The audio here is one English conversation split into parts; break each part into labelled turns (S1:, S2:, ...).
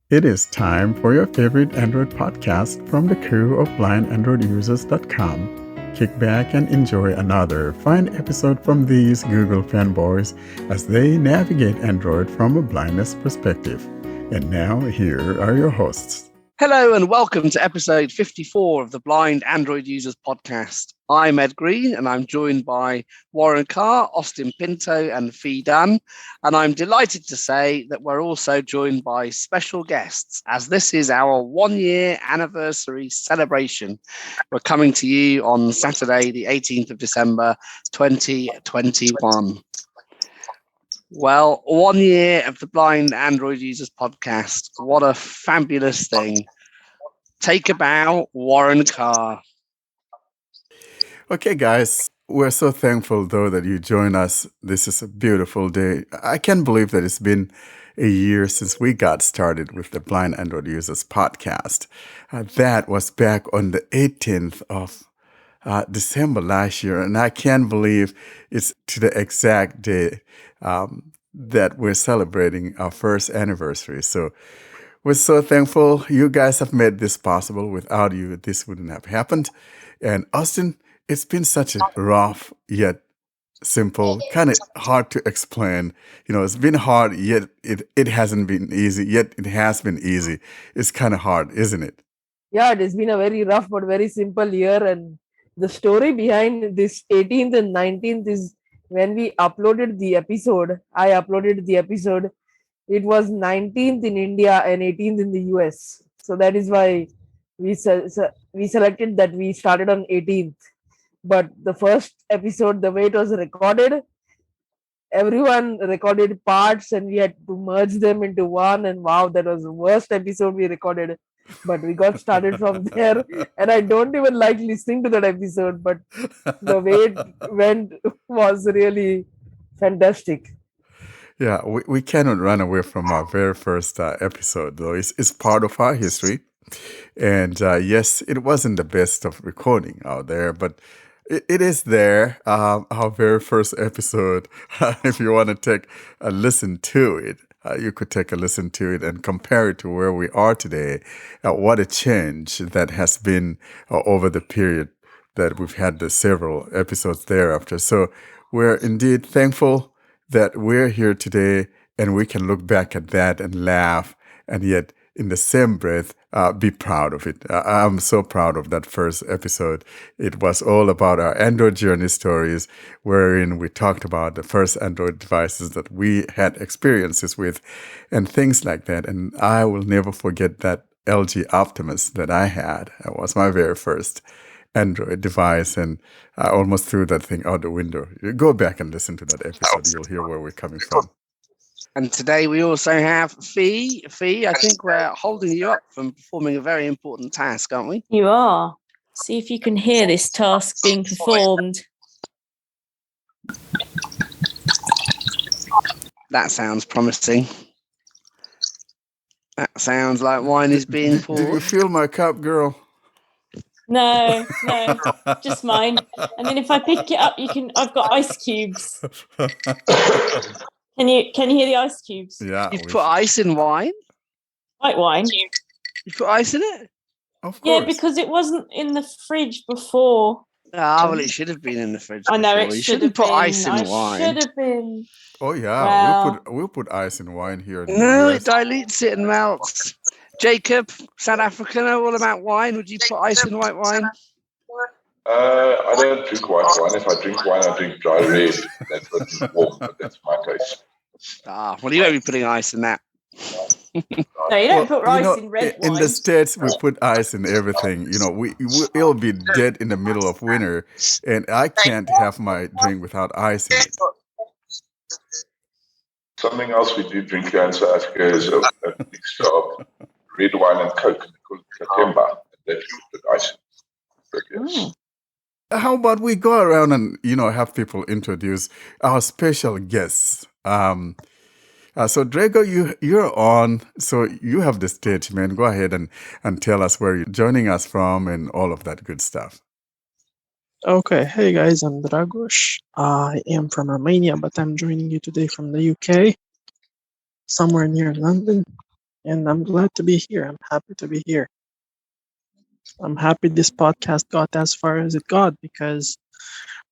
S1: It is time for your favorite Android podcast from the crew of blindandroidusers.com. Kick back and enjoy another fine episode from these Google fanboys as they navigate Android from a blindness perspective. And now, here are your hosts.
S2: Hello and welcome to episode 54 of the Blind Android Users podcast. I'm Ed Green and I'm joined by Warren Carr, Austin Pinto and Fee Dunn. And I'm delighted to say that we're also joined by special guests as this is our 1 year anniversary celebration. We're coming to you on Saturday, the 18th of December, 2021. Well, 1 year of the Blind Android Users podcast. What a fabulous thing. Take a bow, Warren Carr.
S1: Okay, guys, we're so thankful, though, that you join us. This is a beautiful day. I can't believe that it's been a year since we got started with the Blind Android Users podcast. That was back on the 18th of December last year, and I can't believe it's to the exact day that we're celebrating our first anniversary. So we're so thankful you guys have made this possible. Without you, this wouldn't have happened. And Austin, it's been such a rough yet simple, kind of hard to explain. It's been hard, yet it hasn't been easy, yet it has been easy. It's kind of hard, isn't it?
S3: Yeah, it has been a very rough but very simple year. And the story behind this 18th and 19th is when we uploaded the episode, I uploaded the episode, it was 19th in India and 18th in the US. So that is why we selected that we started on 18th. But the first episode, the way it was recorded, everyone recorded parts and we had to merge them into one. And wow, that was the worst episode we recorded. But we got started from there. And I don't even like listening to that episode, but the way it went was really fantastic.
S1: Yeah, we cannot run away from our very first episode, though. It's part of our history. And yes, it wasn't the best of recording out there, but it is there. Our very first episode, if you want to take a listen to it, you could take a listen to it and compare it to where we are today. What a change that has been over the period that we've had the several episodes thereafter. So we're indeed thankful that we're here today and we can look back at that and laugh, and yet in the same breath, be proud of it. I'm so proud of that first episode. It was all about our Android journey stories, wherein we talked about the first Android devices that we had experiences with and things like that. And I will never forget that LG Optimus that I had. It was my very first Android device, and I almost threw that thing out the window. You go back and listen to that episode. You'll hear where we're coming from.
S2: And today we also have Fee. Fee, I think we're holding you up from performing a very important task, aren't we?
S4: You are. See if you can hear this task being performed.
S2: That sounds promising. That sounds like wine is being poured.
S1: Did you feel my cup, girl?
S4: No, just mine. And then if I pick it up, I've got ice cubes. Can you hear the ice cubes?
S1: Yeah.
S2: You've put ice in wine?
S4: White wine.
S2: You put ice in it?
S1: Of course.
S4: Yeah, because it wasn't in the fridge before.
S2: Well, it should have been in the fridge.
S4: I know
S2: before.
S4: it
S2: You
S4: should
S2: shouldn't
S4: have
S2: put
S4: been.
S2: ice in wine.
S4: Should have been.
S1: Oh yeah,
S4: Well,
S1: we'll put ice in wine here.
S2: No, it dilutes it and melts. Jacob, South Africa, know all about wine. Would you put ice in white wine?
S5: I don't drink white wine. If I drink wine, I drink dry red. That's what's warm, but that's my taste.
S2: Well, you won't be putting ice in that.
S4: No, you don't put ice in red wine.
S1: In the States, we put ice in everything. We'll be dead in the middle of winter, and I can't have my drink without ice in it.
S5: Something else we do drink here in South Africa is a mixture of red wine and Coke. We call it Katemba. That you put ice in. Yes.
S1: How about we go around and have people introduce our special guests? So Drago, you're on, so you have the stage, man. Go ahead and tell us where you're joining us from and all of that good stuff.
S6: Okay, hey guys, I'm Dragos. I am from Romania, but I'm joining you today from the UK, somewhere near London. and I'm glad to be here. I'm happy to be here. I'm happy this podcast got as far as it got because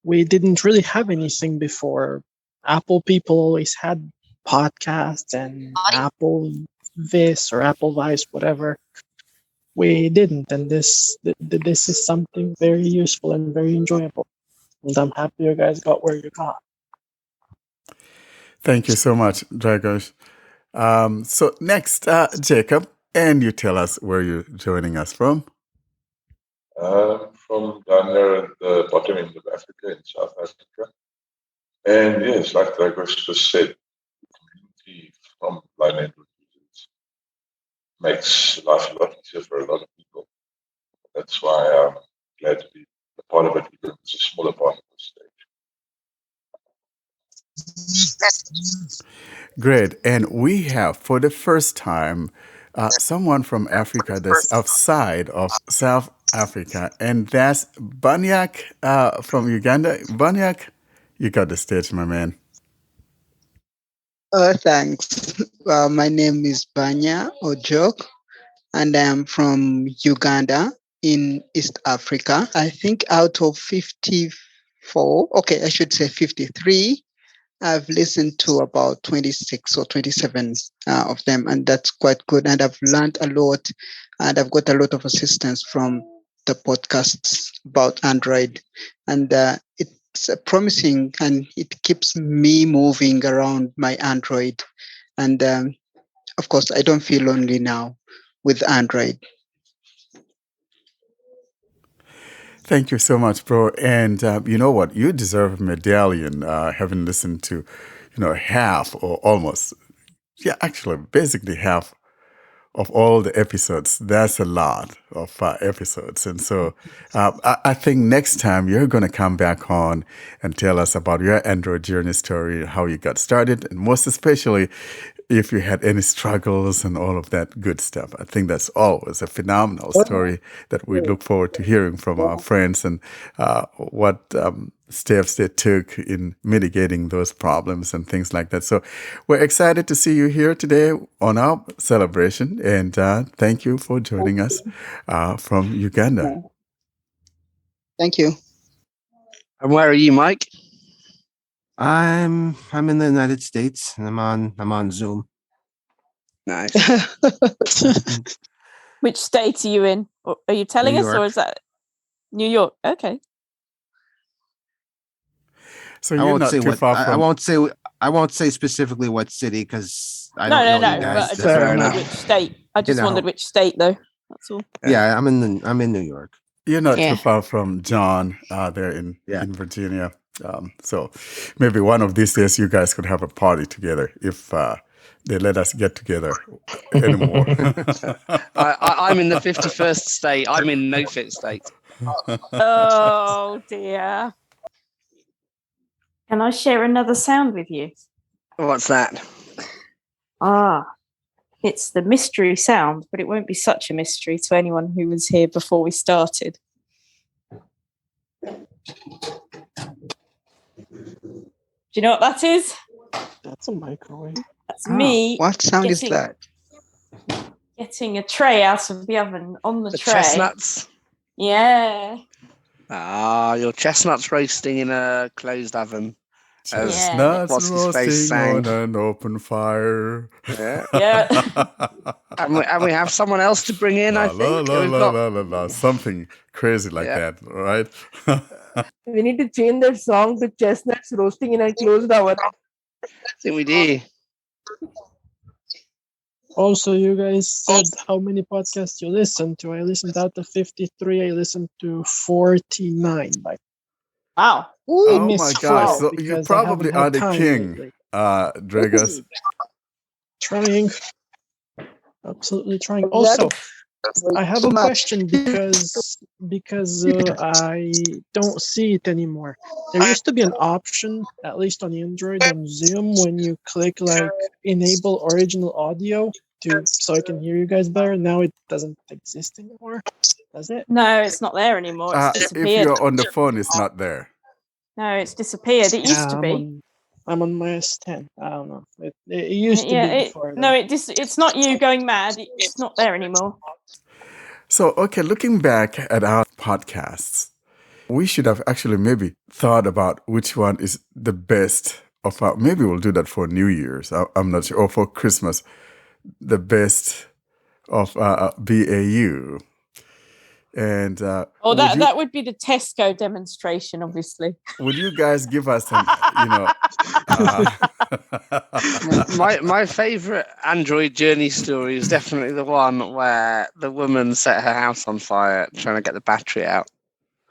S6: we didn't really have anything before. Apple people always had podcasts and Apple this or Apple Vice, whatever. We didn't, and this is something very useful and very enjoyable. And I'm happy you guys got where you got.
S1: Thank you so much, Dragos. So next, Jacob, and you tell us where you're joining us from.
S5: From down there at the bottom end of Africa, in South Africa. And yes, like Dragos just said, the community from blind android users makes life a lot easier for a lot of people. That's why I'm glad to be a part of it, even if it's a smaller part of the stage.
S1: Great. And we have, for the first time, someone from Africa that's outside of South Africa, and that's Banyak from Uganda. Banyak, you got the stage, my man.
S7: Thanks. My name is Banya Ojok, and I'm from Uganda in East Africa. I think out of 54, okay, I should say 53, I've listened to about 26 or 27 of them, and that's quite good. And I've learned a lot, and I've got a lot of assistance from the podcasts about Android. And it's promising, and it keeps me moving around my Android. And of course, I don't feel lonely now with Android.
S1: Thank you so much, bro. And you know what? You deserve a medallion, having listened to, half or almost, actually, basically half of all the episodes. That's a lot of episodes. And so I think next time you're going to come back on and tell us about your Android journey story, how you got started, and most especially if you had any struggles and all of that good stuff. I think that's always a phenomenal story that we look forward to hearing from our friends and what steps they took in mitigating those problems and things like that. So we're excited to see you here today on our celebration, and thank you for joining us from Uganda.
S7: Thank you.
S2: And where are you, Mike?
S8: I'm in the United States, and I'm on Zoom.
S2: Nice.
S4: Which state are you in? Are you telling us, or is that New York? Okay.
S1: So you're not too far from.
S8: I won't say specifically what city because I
S4: No,
S8: don't know you guys.
S4: But I just wondered which state. I just wondered which state, though. That's all.
S8: Yeah, I'm in New York.
S1: You're not too far from John there in Virginia. So maybe one of these days you guys could have a party together if they let us get together anymore.
S2: I'm in the 51st state. I'm in no fit state.
S4: Oh dear. Can I share another sound with you?
S2: What's that?
S4: It's the mystery sound, but it won't be such a mystery to anyone who was here before we started. Do you know what that is?
S6: That's a microwave.
S4: That's me.
S7: What sound is that?
S4: Getting a tray out of the oven on the tray.
S2: Chestnuts?
S4: Yeah.
S2: Your chestnuts roasting in a closed oven.
S1: Chestnuts roasting on an open fire.
S2: Yeah. and we have someone else to bring in, I think.
S1: Something crazy like that, right?
S3: We need to change that song to chestnuts roasting in a closed oven.
S2: I think we do.
S6: Also, you guys said how many podcasts you listened to. I listened out of 53. I listened to 49.
S4: Wow.
S1: Oh my gosh. So you probably are the king, Dragos.
S6: Trying. Absolutely trying. Also, I have a question because I don't see it anymore. There used to be an option, at least on Android on Zoom, when you click like enable original audio so I can hear you guys better. Now it doesn't exist anymore. Does it?
S4: No, it's not there anymore. It's disappeared.
S1: If you're on the phone, it's not there.
S4: No, it's disappeared. It used to be.
S6: I'm on my S10. I don't know. It used to be before.
S4: No, it's not you going mad. It's not there anymore.
S1: So, okay, looking back at our podcasts, we should have actually maybe thought about which one is the best of our, maybe we'll do that for New Year's. I'm not sure, or for Christmas, the best of BAU. And
S4: that would be the Tesco demonstration, obviously.
S1: would you guys give us an,
S2: my favorite Android journey story is definitely the one where the woman set her house on fire trying to get the battery out.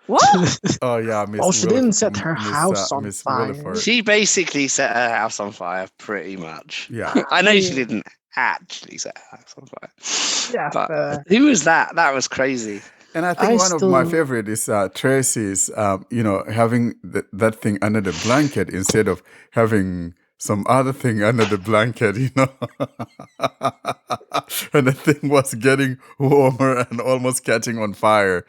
S4: What?
S1: Oh yeah,
S6: Well, she didn't set her house on fire.
S1: Williford.
S2: She basically set her house on fire, pretty much.
S1: Yeah.
S2: I know she didn't actually set her house on fire.
S6: Yeah,
S2: but who was that? That was crazy.
S1: And I think one of my favorite is Tracy's, having that thing under the blanket instead of having some other thing under the blanket, and the thing was getting warmer and almost catching on fire.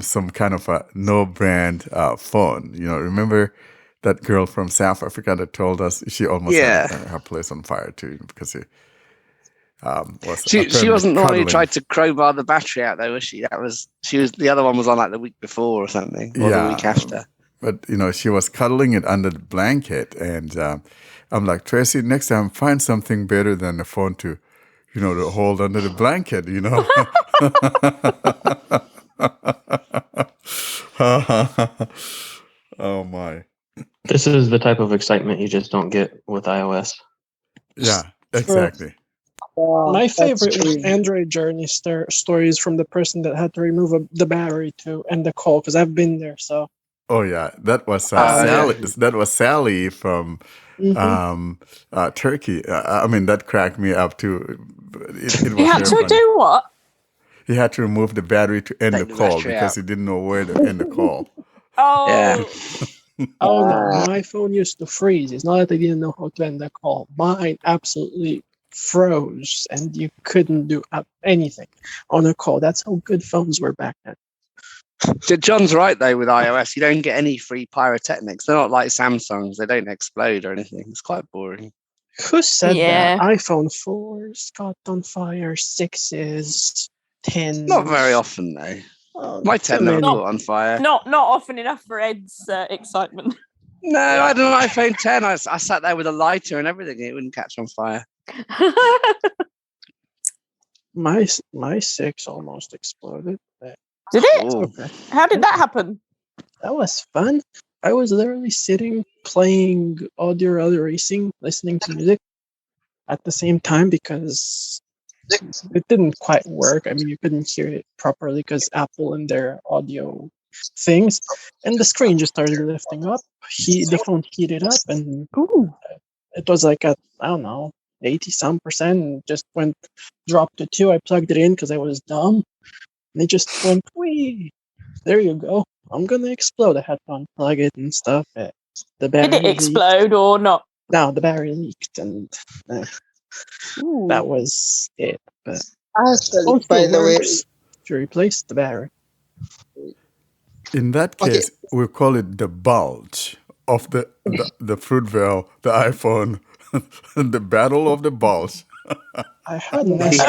S1: Some kind of a no-brand phone. Remember that girl from South Africa that told us she almost had her place on fire too because it was.
S2: She wasn't the one who tried to crowbar the battery out, though, was she? The other one was on like the week before or something, or the week after.
S1: But she was cuddling it under the blanket, and I'm like, Tracy, next time find something better than the phone to hold under the blanket, Oh my.
S9: This is the type of excitement you just don't get with iOS.
S1: Yeah, exactly.
S6: My favorite Android journey stories from the person that had to remove the battery to end the call, because I've been there. So.
S1: Oh yeah, that was Sally. That was Sally from Turkey. I mean, that cracked me up too. It was
S4: he had to do what?
S1: He had to remove the battery to end the call because he didn't know where to end the call.
S4: Oh.
S2: Yeah.
S6: Oh no, my phone used to freeze. It's not that I didn't know how to end the call. Mine absolutely froze, and you couldn't do anything on a call. That's how good phones were back then.
S2: John's right though with iOS. You don't get any free pyrotechnics. They're not like Samsungs. They don't explode or anything. It's quite boring.
S6: Who said that? iPhone 4s caught on fire, 6s, 10s.
S2: Not very often though. My 10 never caught on fire.
S4: Not often enough for Ed's excitement.
S2: No, I had an iPhone 10. I sat there with a lighter and everything. It wouldn't catch on fire.
S6: My 6 almost exploded.
S4: Did it?
S6: Okay.
S4: How did that happen?
S6: That was fun. I was literally sitting, playing audio racing, listening to music at the same time because it didn't quite work. I mean, you couldn't hear it properly because Apple and their audio things, and the screen just started lifting up. The phone heated up, and it was like at, I don't know, 80-some%, and just dropped to 2. I plugged it in because I was dumb, and it just went, wee. There you go. I'm gonna explode. I had to unplug it and stuff. The battery
S4: Did it explode or not?
S6: No, the battery leaked, and that was it. But
S7: actually, by the way,
S6: to replace the battery.
S1: In that case, we call it the bulge of the Fruitvale, the iPhone, the battle of the bulge.
S6: I had an SQ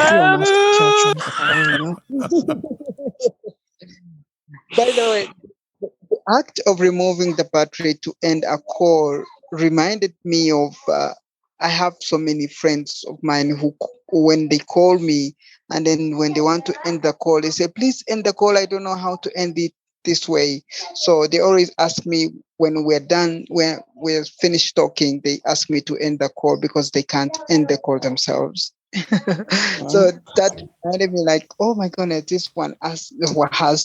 S7: By the way, the act of removing the battery to end a call reminded me of I have so many friends of mine who, when they call me and then when they want to end the call, they say, please end the call. I don't know how to end it this way. So they always ask me when we're done, when we're finished talking, they ask me to end the call because they can't end the call themselves. So that made me like, oh my goodness, this one has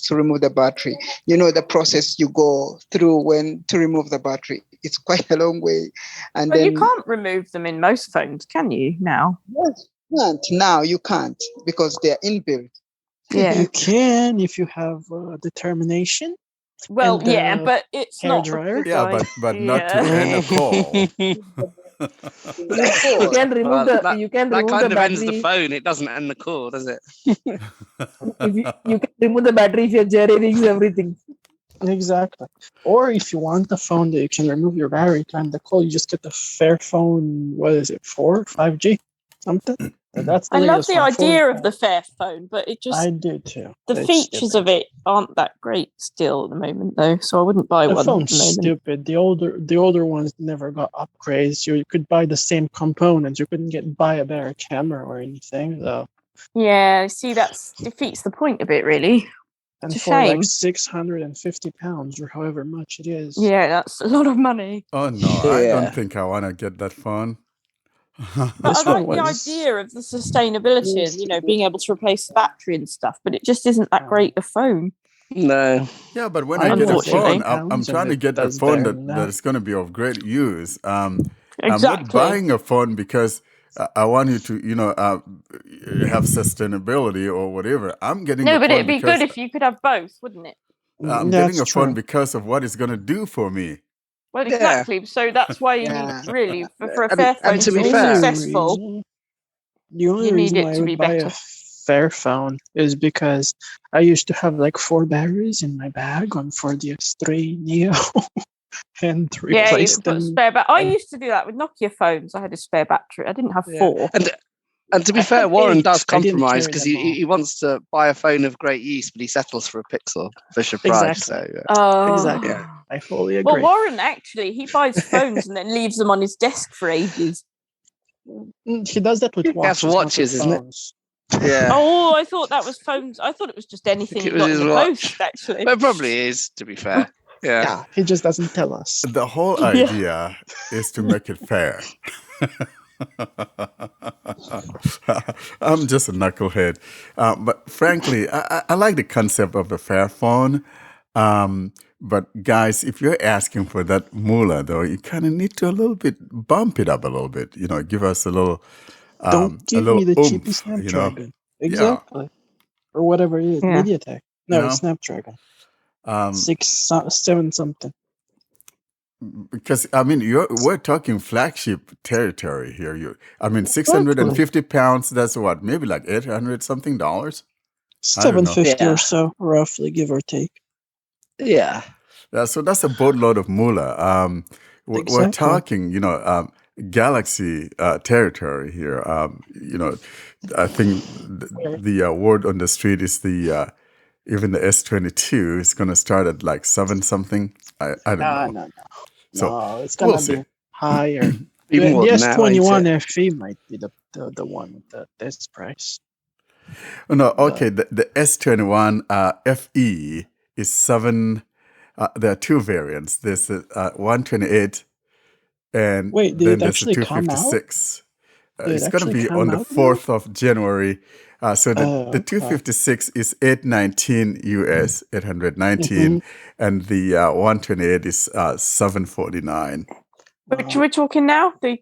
S7: to remove the battery. The process you go through to remove the battery. It's quite a long way. And
S4: But
S7: then
S4: you can't remove them in most phones, can you, now?
S7: Yes, you can't because they're inbuilt.
S4: Yeah.
S6: You can if you have determination.
S4: Well,
S6: and,
S4: yeah, but it's
S6: hair
S4: not.
S6: dryer.
S1: Yeah, but not to end a call.
S3: You can remove
S2: that kind
S3: the
S2: of ends the
S3: battery.
S2: phone. It doesn't end the call, does it?
S3: You can remove the battery if your jerry rigs everything.
S6: Exactly. Or if you want a phone that you can remove your battery time the call, you just get the Fairphone. What is it? 4, 5G, something. That's the
S4: I love
S6: latest
S4: the
S6: one.
S4: idea of the Fairphone, but it just
S6: I do too.
S4: the
S6: It's
S4: features
S6: stupid.
S4: of it aren't that great still at the moment, though. So I wouldn't buy
S6: The
S4: one at
S6: phone's
S4: the moment.
S6: stupid. The older ones never got upgrades. You could buy the same components. You couldn't buy a better camera or anything though.
S4: Yeah, see, that defeats the point a bit, really.
S6: And
S4: It's a
S6: for like
S4: shame.
S6: 650 pounds or however much it is.
S4: Yeah, that's a lot of money.
S1: Oh no, I
S2: Yeah.
S1: don't think I want to get that phone.
S4: But
S6: This
S4: I
S6: one
S4: like the
S6: was-
S4: idea of the sustainability and, being able to replace the battery and stuff, but it just isn't that great a phone.
S2: No.
S1: Yeah, but when
S6: I
S1: I get a
S4: Unfortunately.
S1: phone, I'm
S6: £80
S1: trying
S6: and
S1: to
S6: it
S1: get a
S6: does
S1: phone
S6: better than
S1: that is going to be of great use. I'm not
S4: Exactly.
S1: buying a phone because I want you to, have sustainability or whatever. I'm getting
S4: No,
S1: a
S4: but
S1: phone
S4: it'd be
S1: because
S4: good if you could have both, wouldn't it?
S1: I'm
S6: That's
S1: getting a phone
S6: true.
S1: because of what it's going to do for me.
S4: Well,
S2: Yeah.
S4: exactly. So that's why you
S7: Yeah.
S4: need, really, for a
S2: And
S4: Fairphone
S2: to
S4: to
S2: be
S4: be
S2: fair-
S4: successful,
S6: The only
S4: you need
S6: reason
S4: it
S6: why I
S4: to be
S6: would buy a
S4: better.
S6: Fairphone is because I used to have like 4 batteries in my bag for the S3 Neo and
S4: Yeah, you
S6: replaced
S4: could put a
S6: them.
S4: spare battery. I
S6: and-
S4: used to do that with Nokia phones. I had a spare battery. I didn't have
S2: Yeah.
S4: 4.
S2: And to be
S6: I
S2: fair,
S6: had
S2: Warren
S6: 8.
S2: does
S6: I didn't
S2: compromise
S6: carry
S2: because
S6: them all.
S2: he wants to buy a phone of great use, but he settles for a Pixel Fisher Price.
S6: Exactly.
S2: So
S4: Oh.
S6: Exactly. I fully
S4: Well,
S6: agree.
S4: Warren, actually, he buys phones and then leaves them on his desk for ages.
S6: He does that with
S2: That's
S6: watches, not with
S2: watches, isn't it?
S6: phones.
S2: yeah,
S4: Oh, I thought that was phones. I thought it was just anything
S2: it
S4: he
S2: was
S4: got in
S2: his
S4: the
S2: watch.
S4: post, actually.
S2: But it probably is, to be fair. Yeah.
S6: Yeah, he just doesn't tell us.
S1: The whole idea is to make it fair. I'm just a knucklehead. But frankly, I like the concept of the Fairphone. But guys, if you're asking for that moolah, though, you kind of need to a little bit bump it up a little bit. Give us a little,
S6: Don't
S1: a
S6: give
S1: little
S6: me the
S1: oomph.
S6: cheapest Snapdragon.
S1: Yeah.
S6: Exactly. Or whatever it is.
S4: Yeah.
S6: MediaTek. No,
S1: You know?
S6: it's Snapdragon.
S1: Um,
S6: 7 something.
S1: Because we're talking flagship territory here. 650 pounds. That's what, maybe like $800 something. I don't know.
S6: $750
S2: Yeah.
S6: or so, roughly, give or take.
S2: Yeah.
S1: So that's a boatload of moolah. We're
S6: Exactly.
S1: talking, galaxy territory here. I think the word on the street is even the S22 is going to start at like 7 something. I don't know.
S6: No.
S1: So
S6: No, it's gonna
S1: we'll see.
S6: be higher.
S2: Be
S6: The
S2: more than that, won't
S6: S21
S2: it?
S6: FE might be the one with this price.
S1: Oh, no, okay. The S21 FE is 7. There are 2 variants. There's a 128, and
S6: Wait, did
S1: then
S6: it
S1: there's a
S6: actually come out?
S1: 256.
S6: Did
S1: It's
S6: it
S1: going to
S6: actually
S1: be
S6: come
S1: on the
S6: out now?
S1: 4th of January. So the
S6: Okay.
S1: 256 is $819 US, 819, and the 128 is $749.
S4: Which we're talking now? The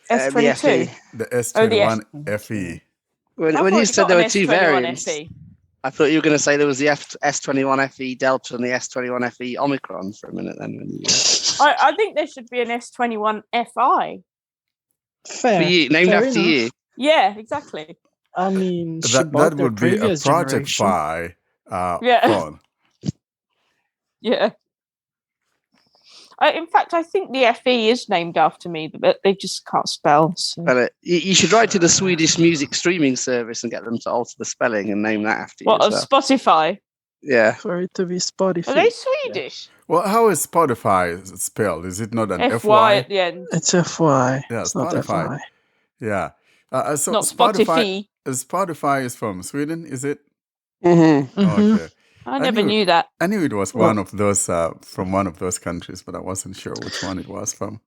S4: S22?
S2: FE.
S1: The S21 FE.
S2: When you said there were 2 variants,
S4: FE.
S2: I thought you were going to say there was the S21 FE Delta and the S21 FE Omicron for a minute. Then when you
S4: I think there should be an S21 FI.
S6: Fair.
S2: for you, named
S6: fair
S2: after
S6: enough.
S2: you.
S4: Yeah, exactly.
S6: I mean, she
S1: That
S6: bought their
S1: would be a
S6: previous
S1: Project
S6: generation.
S1: Fi
S4: Yeah.
S1: phone.
S4: Yeah. In fact, I think the FE is named after me, but they just can't spell. So.
S2: But you should write to the Swedish music streaming service and get them to alter the spelling and name that after you.
S4: What, of
S2: as well.
S4: Spotify?
S2: Yeah.
S6: For it to be Spotify.
S4: Are they Swedish?
S1: Well, how is Spotify spelled? Is it not an
S4: FY
S1: FY?
S4: at the end.
S6: It's FY.
S1: Yeah,
S6: It's not
S1: Spotify.
S6: FY.
S1: Yeah. So
S4: Not Spotify.
S1: Spotify is from Sweden, is it?
S2: Mm-hmm.
S1: Okay.
S4: I never knew that.
S1: I knew it was one of those from one of those countries, but I wasn't sure which one it was from.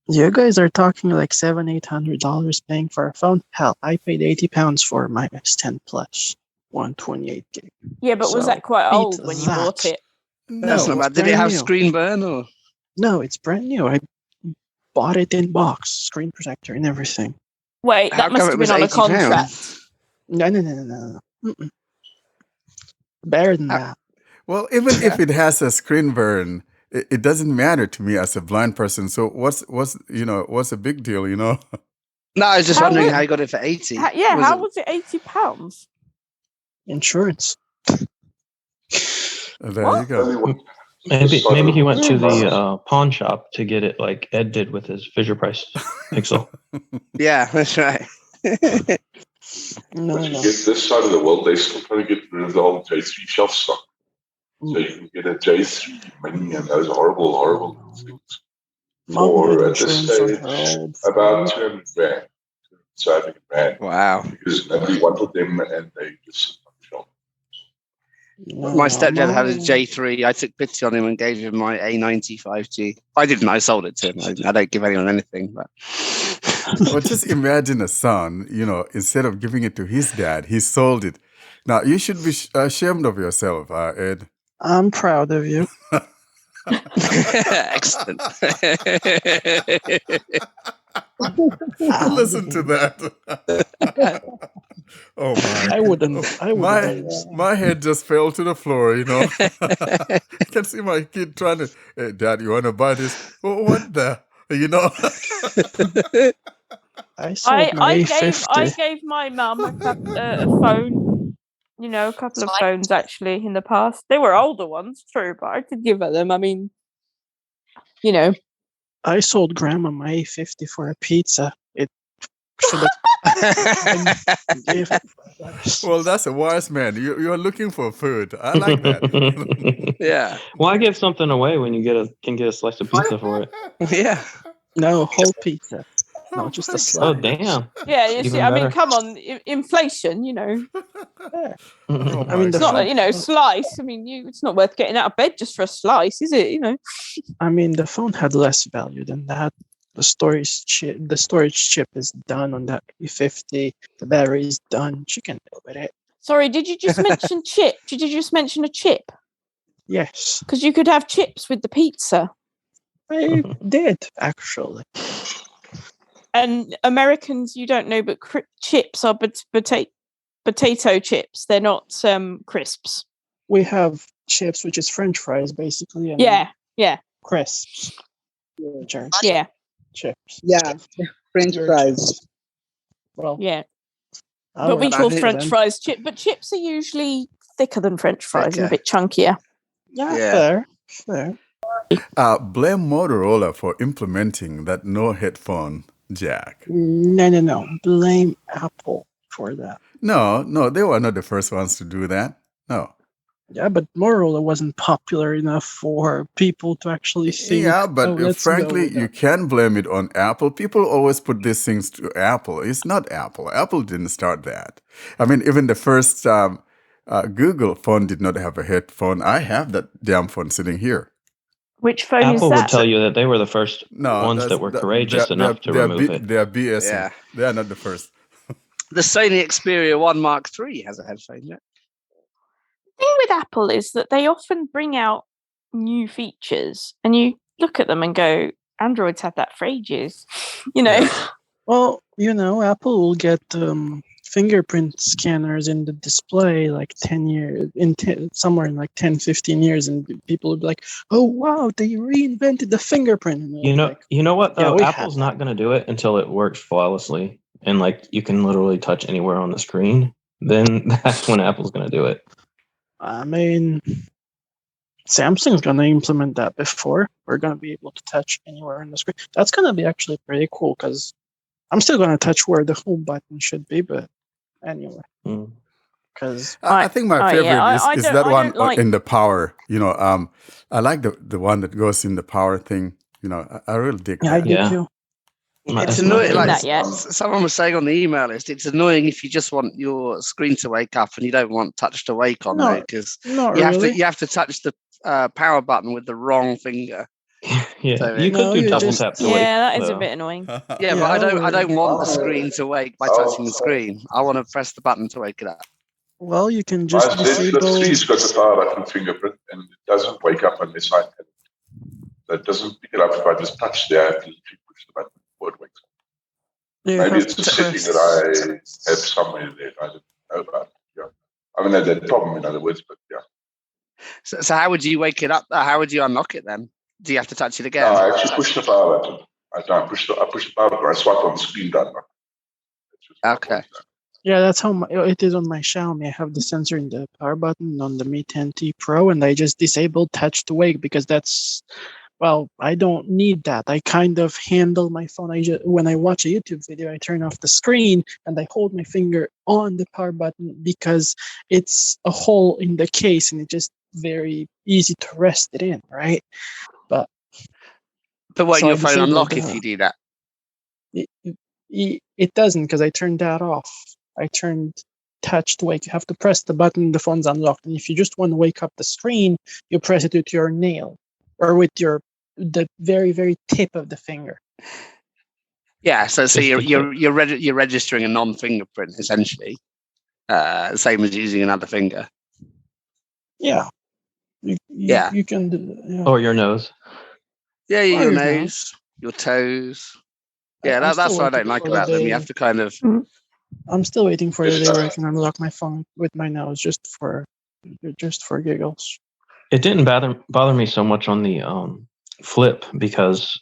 S6: You guys are talking like $700-800 paying for a phone. Hell, I paid £80 for my S10 Plus, 128 gig.
S4: Yeah, but was
S6: So,
S4: that quite
S6: beat
S4: old when you
S6: that.
S4: bought it?
S2: That's
S6: No,
S2: not
S6: it's
S2: bad. Did it
S6: brand
S2: have
S6: new.
S2: screen burn or?
S6: No, it's brand new. I bought it in box, screen protector and everything.
S4: Wait,
S2: How
S4: that must
S2: come
S4: have
S2: it was
S4: been on a
S2: £80?
S4: contract.
S6: No. Mm-mm. Better than that.
S1: Well, even if it has a screen burn, it doesn't matter to me as a blind person. So what's the big deal,
S2: No, I was just
S4: How
S2: wondering
S4: was-
S2: how you got it for 80.
S4: How was it £80?
S6: Insurance.
S1: There you go.
S9: Maybe he went to the pawn shop to get it like Ed did with his Fisher Price Pixel.
S2: Yeah, that's right.
S6: No,
S5: But you
S6: no.
S5: get this side of the world, they still trying to get rid of the whole J3 shelf stock. So you can get a J3 Mini and those horrible, horrible things for, at this stage, about 200 grand. Saving grand.
S2: Wow.
S5: Because nobody wanted them and they just sit on the shelf.
S2: My stepdad had a J3. I took pity on him and gave him my A90 5G. I didn't. I sold it to him. I don't give anyone anything. But
S1: Well, just imagine a son, instead of giving it to his dad, he sold it. Now, you should be ashamed of yourself, Ed.
S6: I'm proud of you.
S2: Excellent.
S1: Listen to that. Oh my!
S6: I wouldn't.
S1: My head just fell to the floor. I can see my kid trying to. Hey, Dad, you want to buy this? What the?
S6: I sold my A50.
S4: I gave my mum a phone. A couple of phones actually in the past. They were older ones, true, but I did give her them. I mean,
S6: I sold Grandma my A50 for a pizza. It should have.
S1: Well, that's a wise man. You're looking for food. I like that.
S2: Yeah.
S9: Why give something away when you can get a slice of pizza for it?
S2: Yeah.
S6: No, whole pizza. No, just a slice.
S9: Oh, damn.
S4: Yeah, you see, I mean,
S9: better.
S4: come on, inflation,
S6: Yeah.
S1: I
S6: mean,
S4: it's not, slice. I mean, it's not worth getting out of bed just for a slice, is it?
S6: I mean, the phone had less value than that. The storage chip is done on that E50. The battery is done. She can deal with it.
S4: Sorry, did you just mention chip? Did you just mention a chip?
S6: Yes.
S4: Because you could have chips with the pizza.
S6: I did, actually.
S4: And Americans, you don't know, but chips are potato chips. They're not crisps.
S6: We have chips, which is French fries, basically. And
S4: Yeah.
S6: Crisps. Which are chips.
S7: Yeah, French fries.
S6: Well,
S4: yeah.
S6: I'll
S4: But we
S6: have
S4: call
S6: to
S4: French
S6: then.
S4: fries chip. But chips are usually thicker than French fries and a bit chunkier.
S6: Yeah, fair.
S1: Blame Motorola for implementing that no headphone jack.
S6: No. Blame Apple for that.
S1: No, they were not the first ones to do that. No.
S6: Yeah, but Motorola wasn't popular enough for people to actually think.
S1: Yeah, but
S6: let's
S1: frankly,
S6: go
S1: you can blame it on Apple. People always put these things to Apple. It's not Apple. Apple didn't start that. I mean, even the first Google phone did not have a headphone. I have that damn phone sitting here.
S4: Which phone
S9: Apple
S4: is that?
S9: would tell you that they were the first ones that were courageous enough to remove it.
S1: They're BSing.
S2: Yeah.
S1: They are not the first.
S2: The Sony Xperia 1 Mark III has a headphone jack.
S4: The thing with Apple is that they often bring out new features and you look at them and go, Android's had that for ages.
S6: Well, Apple will get fingerprint scanners in the display like 10 years, somewhere in like 10, 15 years, and people will be like, oh, wow, they reinvented the fingerprint. And
S9: You know what, though?
S6: Yeah,
S9: Apple's not going to do it until it works flawlessly. And, you can literally touch anywhere on the screen. Then that's when Apple's going to do it.
S6: I mean, Samsung's going to implement that before. We're going to be able to touch anywhere on the screen. That's going to be actually pretty cool because I'm still going to touch where the home button should be, but anyway. Because
S1: I think my favorite is that one in the power. I like the one that goes in the power thing. I really dig that.
S6: I do too.
S2: It's annoying. Someone was saying on the email list, it's annoying if you just want your screen to wake up and you don't want touch to wake on there because you have to touch the power button with the wrong finger.
S9: Yeah, so you could do double tap to wake.
S4: Yeah, that is a bit annoying.
S2: Yeah, but I don't want the screen to wake by touching the screen. I want to press the button to wake it up.
S6: Well, you can just disable.
S5: The 3's got the power button fingerprint, and it doesn't wake up unless I. So it doesn't pick it up if I just touch there. I have to push the button before it wakes up. Maybe it's a setting that I have somewhere that I don't know about. Yeah, I mean that problem in other words, but yeah.
S2: So how would you wake it up? How would you unlock it then? Do you have to touch it again?
S5: No, I actually push the power button. I push the power button. I swipe on the screen down.
S2: Okay.
S6: Yeah, that's how it is on my Xiaomi. I have the sensor in the power button on the Mi 10T Pro, and I just disabled touch to wake because that's, well, I don't need that. I kind of handle my phone. When I watch a YouTube video, I turn off the screen and I hold my finger on the power button because it's a hole in the case and it's just very easy to rest it in, right? But
S2: won't
S6: so I
S2: your phone
S6: disabled
S2: unlock
S6: the-
S2: if you do that?
S6: It doesn't, because I turned that off. I turned touch to wake. You have to press the button, the phone's unlocked. And if you just want to wake up the screen, you press it with your nail or with the very, very tip of the finger.
S2: Yeah, so
S9: Just a
S2: you're registering a non-fingerprint essentially, same as using another finger.
S6: Yeah.
S2: Yeah.
S6: You can do yeah.
S9: Or your nose.
S2: Yeah,
S6: Or
S2: your
S6: your
S2: nose, your toes. Yeah,
S6: I'm
S2: that's
S6: still
S2: what I don't
S6: waiting
S2: like
S6: for the
S2: about them. You
S6: day.
S2: have to kind of.
S6: I'm still waiting for the day where I can unlock my phone with my nose just for giggles.
S9: It didn't bother me so much on the flip because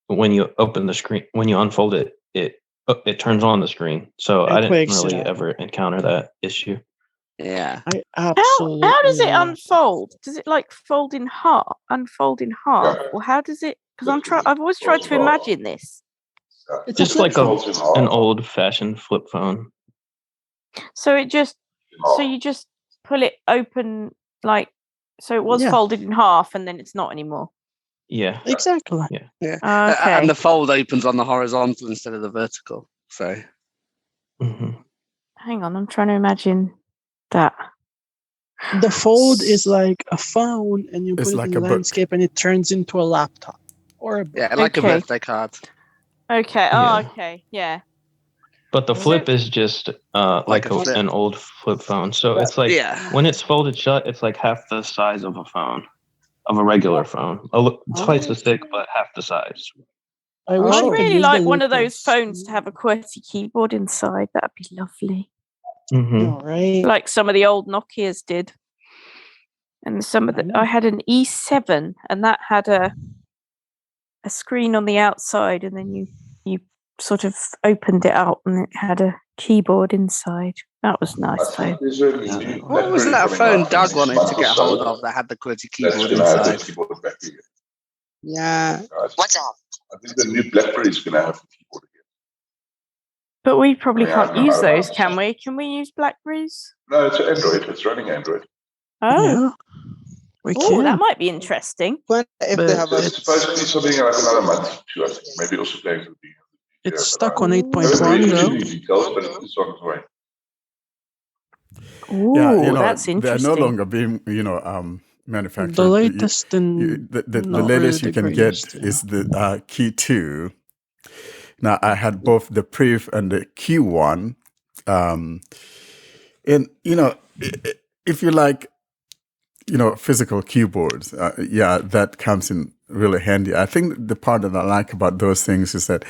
S9: when you open the screen, when you unfold it, it turns on the screen. So I didn't
S6: wakes
S9: really
S6: it up.
S9: ever encounter that issue.
S2: Yeah.
S6: I absolutely.
S4: How does it
S6: love
S4: unfold? Does it like unfold in half, or how does it? Because I've always tried to imagine this.
S6: It's a
S9: Just
S6: flip
S9: like
S6: phone.
S9: an old-fashioned flip phone.
S4: So you just pull it open, like, so it was
S6: Yeah.
S4: folded in half and then it's not anymore.
S9: Yeah.
S6: Exactly.
S2: Yeah.
S4: Okay.
S2: And the fold opens on the horizontal instead of the vertical. So.
S9: Mm-hmm.
S4: Hang on, I'm trying to imagine that.
S6: The fold is like a phone, and you
S1: It's
S6: put it
S1: like
S6: in
S1: a book.
S6: landscape, and it turns into a laptop or a book.
S2: Yeah, like
S4: Okay.
S2: a birthday card.
S4: Okay.
S9: Yeah.
S4: Oh, okay. Yeah.
S9: But the flip is just like
S2: a flip.
S9: an old flip phone. So it's like
S2: Yeah.
S9: when it's folded shut, it's like half the size of a phone, of a regular phone. Twice as thick, but half the size.
S6: I wish I
S4: I'd
S6: could
S4: really
S6: use
S4: like
S6: the
S4: one of those
S6: liquids.
S4: phones to have a QWERTY keyboard inside. That'd be lovely.
S9: Mm-hmm.
S6: All right.
S4: Like some of the old Nokias did. And I had an E7 and that had a screen on the outside, and then you sort of opened it up and it had a keyboard inside. That was nice though.
S2: What was that phone Doug wanted to get hold of that had the QWERTY keyboard inside?
S7: Yeah.
S5: What's up? I think the new BlackBerry is going to have a keyboard again.
S4: But we probably
S5: I mean,
S4: can't
S5: I
S4: use
S5: don't know.
S4: those, can we? Can we use Blackberries?
S5: No, it's Android. It's running Android.
S4: Oh,
S6: Yeah. We
S4: oh,
S6: can.
S4: that might be interesting.
S7: But if
S6: But
S7: they have a
S5: It's supposed to be something like another month, too, I think. Maybe also playing for the
S6: it's
S5: but
S6: stuck
S5: I
S6: on
S5: haven't
S6: 8.1
S5: read
S6: though.
S5: any details, but it's on its way.
S4: Ooh,
S1: Yeah,
S4: that's
S1: they're
S4: interesting.
S1: no longer being, manufactured.
S6: The latest and
S1: the
S6: not
S1: latest
S6: really
S1: you can
S6: the
S1: get
S6: greatest,
S1: is the Key 2. Now, I had both the Priv and the Q1. And, if you like, physical keyboards, that comes in really handy. I think the part that I like about those things is that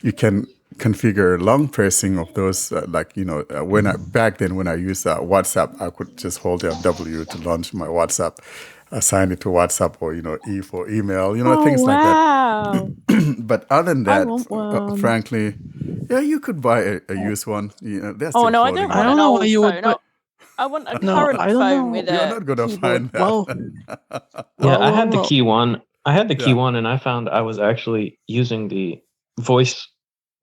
S1: you can configure long pressing of those. Back then when I used WhatsApp, I could just hold down W to launch my WhatsApp, assign it to WhatsApp, or E for email, things like that.
S4: Wow.
S1: But other than
S4: I
S1: that,
S4: want one.
S1: frankly, yeah, you could buy a used one. They're
S4: Oh
S1: still
S4: no, I
S1: floating
S4: don't
S6: I
S4: want
S1: around.
S6: don't
S4: an
S6: know why
S4: old
S6: you would
S4: phone.
S6: put.
S4: I want a
S6: No,
S4: current
S6: I don't
S4: phone
S6: know.
S4: with
S1: You're
S4: a
S1: not going to
S4: keyboard.
S1: find that.
S6: Well,
S9: Yeah, I had the
S6: well.
S9: Key 1. I had the Key
S1: Yeah.
S9: 1, and I found I was actually using the voice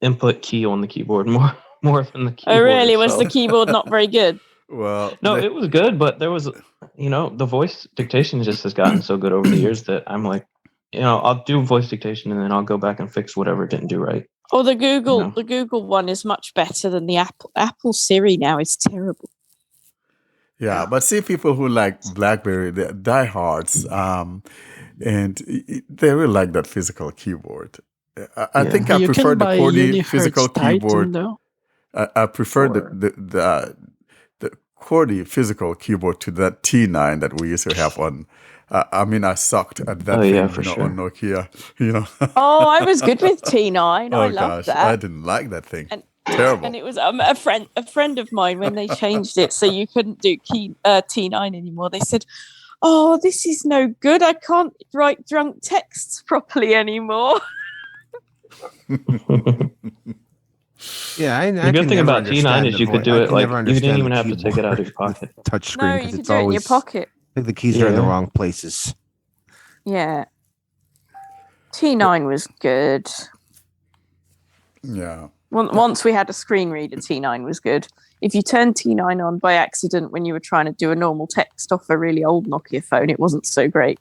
S9: input key on the keyboard more than the keyboard.
S4: Oh really? Was the
S9: itself.
S4: keyboard not very good?
S1: Well,
S9: No, it was good, but there was, the voice dictation just has gotten so good over the years that I'm like, I'll do voice dictation and then I'll go back and fix whatever it didn't do right.
S4: Or the Google,
S9: No.
S4: the Google one is much better than the Apple Siri now is terrible.
S1: yeah, but see, people who like BlackBerry, they're diehards, and they really like that physical keyboard. I
S9: Yeah.
S1: think I
S6: You
S1: prefer
S6: can
S1: the
S6: buy
S1: QWERTY physical
S6: Unihertz Titan
S1: keyboard.
S6: though.
S1: I prefer
S6: for-
S1: the QWERTY physical keyboard to that T9 that we used to have on. I sucked at that
S9: Oh,
S1: thing,
S9: yeah, for sure.
S1: on Nokia.
S4: Oh, I was good with T9. I
S1: Oh
S4: loved
S1: gosh,
S4: that.
S1: I didn't like that thing.
S4: And-
S1: Terrible.
S4: And it was a friend of mine, when they changed it so you couldn't do T9 anymore, they said, "Oh, this is no good. I can't write drunk texts properly anymore."
S8: Yeah, I
S9: The
S8: can
S9: good thing
S8: never
S9: about T9
S8: understand
S9: is
S8: the
S9: you could
S8: voice.
S9: do
S8: I
S9: it
S8: can
S9: like
S8: never
S9: you
S8: understand
S9: didn't even
S8: the
S9: have to take it out of your
S8: keyboard
S9: pocket.
S8: with touch
S4: No,
S8: screen
S4: you
S8: because
S4: could
S8: it's
S4: do it in your
S8: always
S4: pocket.
S8: like the keys are in the
S9: Yeah.
S8: wrong places.
S4: Yeah. T9 was good.
S1: Yeah.
S4: Once we had a screen reader, T9 was good. If you turned T9 on by accident when you were trying to do a normal text off a really old Nokia phone, it wasn't so great.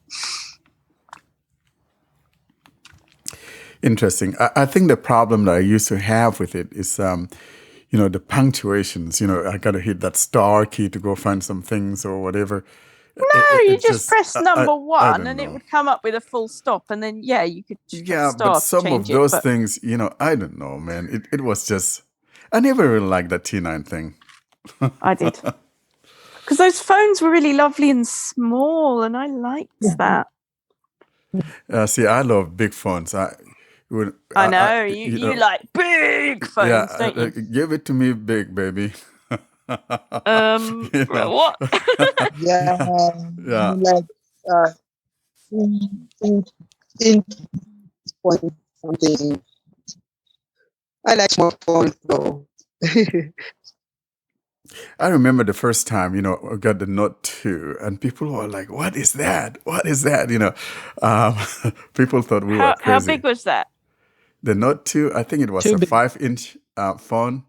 S1: Interesting. I think the problem that I used to have with it is, the punctuations. I got to hit that star key to go find some things or whatever.
S4: No, you just press number
S1: I
S4: one
S1: don't
S4: and it
S1: know.
S4: would come up with a full stop. And then, you could just press
S1: Yeah, but
S4: star to
S1: some of
S4: change
S1: those
S4: it. But
S1: things, I don't know, man. It was just, I never really liked that T9 thing.
S4: I did. Because those phones were really lovely and small, and I liked that.
S1: See, I love big phones.
S4: I know, you like big phones, don't you?
S1: Give it to me big, baby.
S4: What?
S7: Yeah,
S1: Yeah.
S7: like in point something. I like small phones though.
S1: I remember the first time, I got the Note 2, and people were like, "What is that? What is that?" People thought we were crazy.
S4: How big was that?
S1: The Note 2, I think it was
S6: Too
S1: a
S6: big.
S1: 5-inch phone.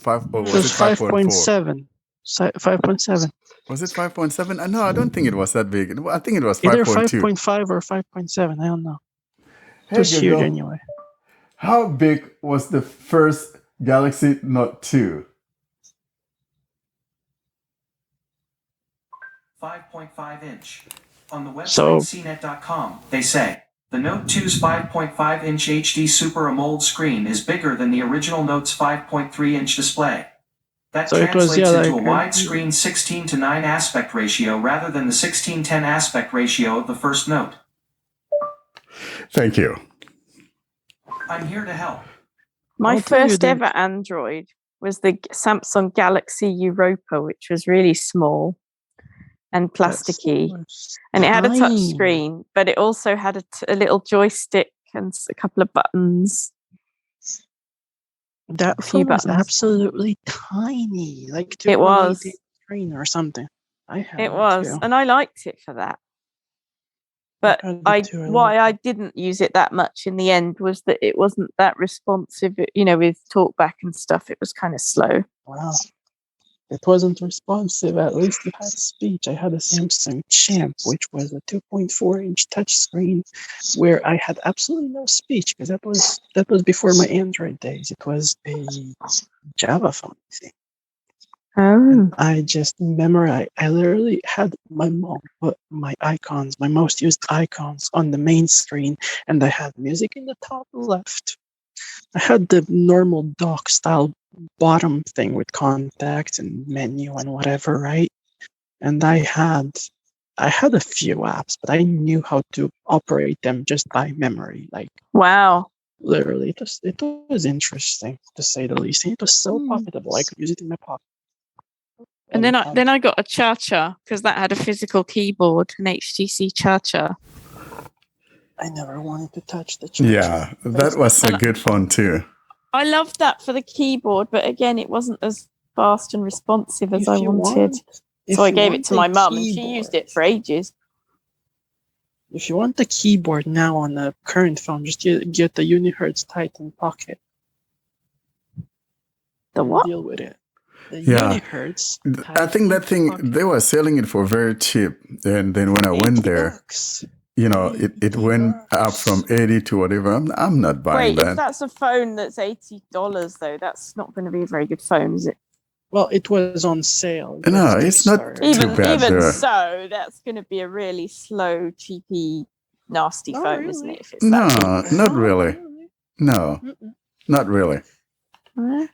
S1: Or
S6: It
S1: was
S6: was
S1: it 5.4?
S6: 5.7. 5.7.
S1: Was it 5.7? No, I don't think it was that big. I think it was
S6: Either
S1: 5.2.
S6: 5.5 or 5.7. I don't know. It
S1: Hey,
S6: was huge
S1: Google,
S6: anyway.
S1: how big was the first Galaxy Note 2?
S10: 5.5 inch. On the website
S6: So-
S10: cnet.com, they say, the Note 2's 5.5 inch HD Super AMOLED screen is bigger than the original Note's 5.3 inch display. That
S6: So it was,
S10: translates into a
S6: like,
S10: widescreen 16:9 aspect ratio rather than the 16:10 aspect ratio of the first Note.
S1: Thank you.
S10: I'm here to help.
S4: My
S6: I'll tell you
S4: first
S6: the-
S4: ever Android was the Samsung Galaxy Europa, which was really small and plasticky. And it had a touch
S6: tiny.
S4: screen, but it also had a little joystick and a couple of buttons.
S6: That
S4: A few
S6: phone was
S4: buttons.
S6: absolutely tiny, like
S4: It was.
S6: 2.8 screen or something. I had
S4: It was,
S6: too.
S4: and I liked it for that. But
S6: had it too, I
S4: why
S6: liked
S4: I didn't use it that much in the end was that it wasn't that responsive. With talkback and stuff, it was kind of slow.
S6: Wow. It wasn't responsive. At least you had speech. I had a Samsung Champ, which was a 2.4-inch touchscreen, where I had absolutely no speech because that was before my Android days. It was a Java phone, I think.
S4: Oh,
S6: I just memorized. I literally had my mom put my most used icons on the main screen, and I had music in the top left. I had the normal dock style bottom thing with contacts and menu and whatever, right? And I had a few apps, but I knew how to operate them just by memory. Like
S4: wow.
S6: literally, it was interesting to say the least. And it was so profitable. I could use it in my pocket.
S4: And then I got a Cha-Cha because that had a physical keyboard, an HTC Cha-Cha.
S6: I never wanted to touch the
S1: Yeah, that was a good phone too.
S4: I loved that for the keyboard, but again, it wasn't as fast and responsive as I wanted. So I gave it to my mum, and she used it for ages.
S6: If you want the keyboard now on the current phone, just get the Unihertz Titan Pocket.
S4: The what?
S6: Deal with it. The
S1: Yeah.
S6: Unihertz.
S1: I think that thing,
S6: Pocket.
S1: they were selling it for very cheap. And then when I went there,
S6: Works.
S1: it went up from 80 to whatever. I'm not buying
S4: Wait, if
S1: that.
S4: that's a phone that's $80, though, that's not going to be a very good phone, is it?
S6: Well, it was on sale.
S1: No, it's not
S6: Kickstarter.
S1: too bad
S4: Even
S1: there.
S4: so, that's going to be a really slow, cheapy, nasty
S6: Not
S4: phone,
S6: really.
S4: isn't it? If it's
S1: No,
S4: that cheap?
S1: not really. No,
S6: Mm-mm.
S1: not really.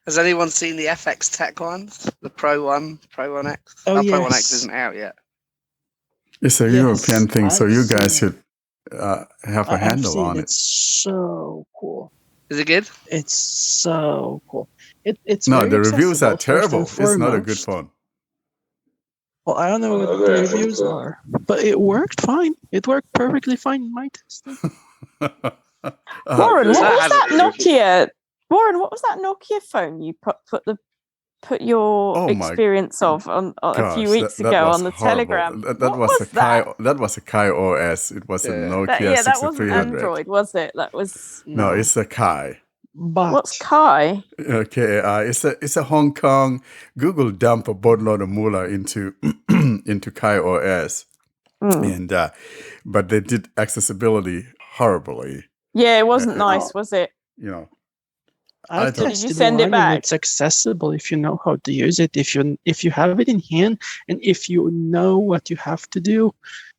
S2: Has anyone seen the FX Tech ones? The Pro 1, Pro 1X?
S6: Oh,
S2: Pro 1X
S6: yes.
S2: isn't out yet.
S1: It's a
S6: Yes,
S1: European thing, so
S6: I've
S1: you guys
S6: seen
S1: should have a
S6: I've
S1: handle
S6: seen
S1: on it.
S6: It's so cool.
S2: Is it good?
S6: It's so cool. It's
S1: No,
S6: very
S1: the reviews are
S6: accessible, first and
S1: terrible. It's not a good
S6: foremost.
S1: phone.
S6: Well, I don't know what
S5: Okay,
S6: the
S5: I think,
S6: reviews are, but it worked fine. It worked perfectly fine in my testing.
S4: Warren,
S2: So
S4: what
S2: that
S4: was that
S2: hasn't-
S4: Nokia Warren, what was that Nokia phone you put your experience of on a few weeks ago on the
S1: horrible.
S4: Telegram?
S1: That was a Kai. That was a Kai OS. It was a Nokia
S4: that wasn't
S1: 6300.
S4: Android, was it? That was
S1: no, it's a Kai.
S6: But
S4: what's Kai?
S1: Okay, it's a Hong Kong. Google dumped a boatload of moolah into into Kai OS, and but they did accessibility horribly.
S4: Yeah, it wasn't nice, was it?
S1: You know,
S6: I
S4: So did you
S6: tested
S4: send it
S6: one,
S4: back?
S6: and it's accessible if you know how to use it. If you have it in hand, and if you know what you have to do,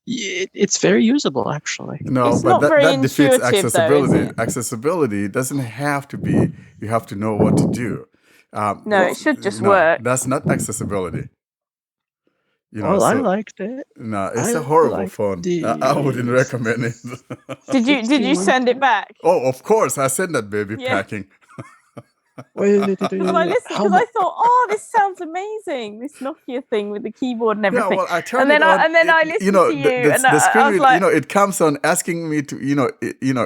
S6: it's very usable actually.
S1: no,
S4: It's
S1: but
S4: not very
S1: that defeats
S4: intuitive, though, is
S1: accessibility.
S4: it?
S1: Accessibility doesn't have to be. You have to know what to do.
S4: No, it should just
S1: no,
S4: work.
S1: That's not accessibility. You know,
S6: Well, I
S1: so
S6: liked it.
S1: no, it's
S6: I
S1: a horrible
S6: liked
S1: phone.
S6: the
S1: I wouldn't recommend it.
S4: Did you
S6: 61.
S4: send it back?
S1: Oh, of course, I sent that baby
S4: Yeah.
S1: packing.
S6: Wait,
S4: Because I thought, oh, this sounds amazing. This Nokia thing with the keyboard and
S1: Yeah,
S4: everything.
S1: well, I turned
S4: and then
S1: it on.
S4: I listened to you, and
S1: the screen
S4: I was
S1: read,
S4: like,
S1: it comes on asking me to,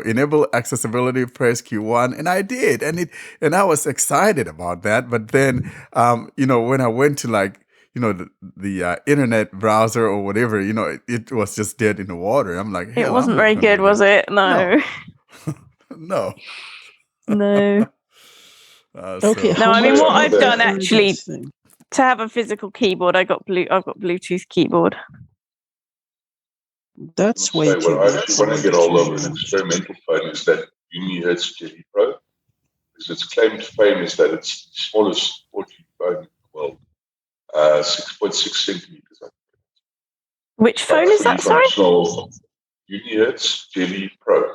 S1: enable accessibility, press Q1, and I did, and I was excited about that. But then, when I went to the internet browser or whatever, it was just dead in the water. I'm like,
S4: it
S1: hell,
S4: wasn't
S1: I'm not
S4: very
S1: gonna
S4: good,
S1: do
S4: was
S1: that.
S4: it? No.
S1: No.
S4: No.
S6: Okay.
S4: No, I mean, what I've
S5: Yeah.
S4: done actually to have a physical keyboard, I've got Bluetooth keyboard.
S6: That's way
S5: So
S6: too
S5: what I actually want to get hold of an experimental phone is that Unihertz Jelly Pro. Because its claimed fame is that it's the smallest 4G phone in the world, 6.6 centimeters.
S4: Which phone is that? Sorry.
S5: Unihertz Jelly Pro.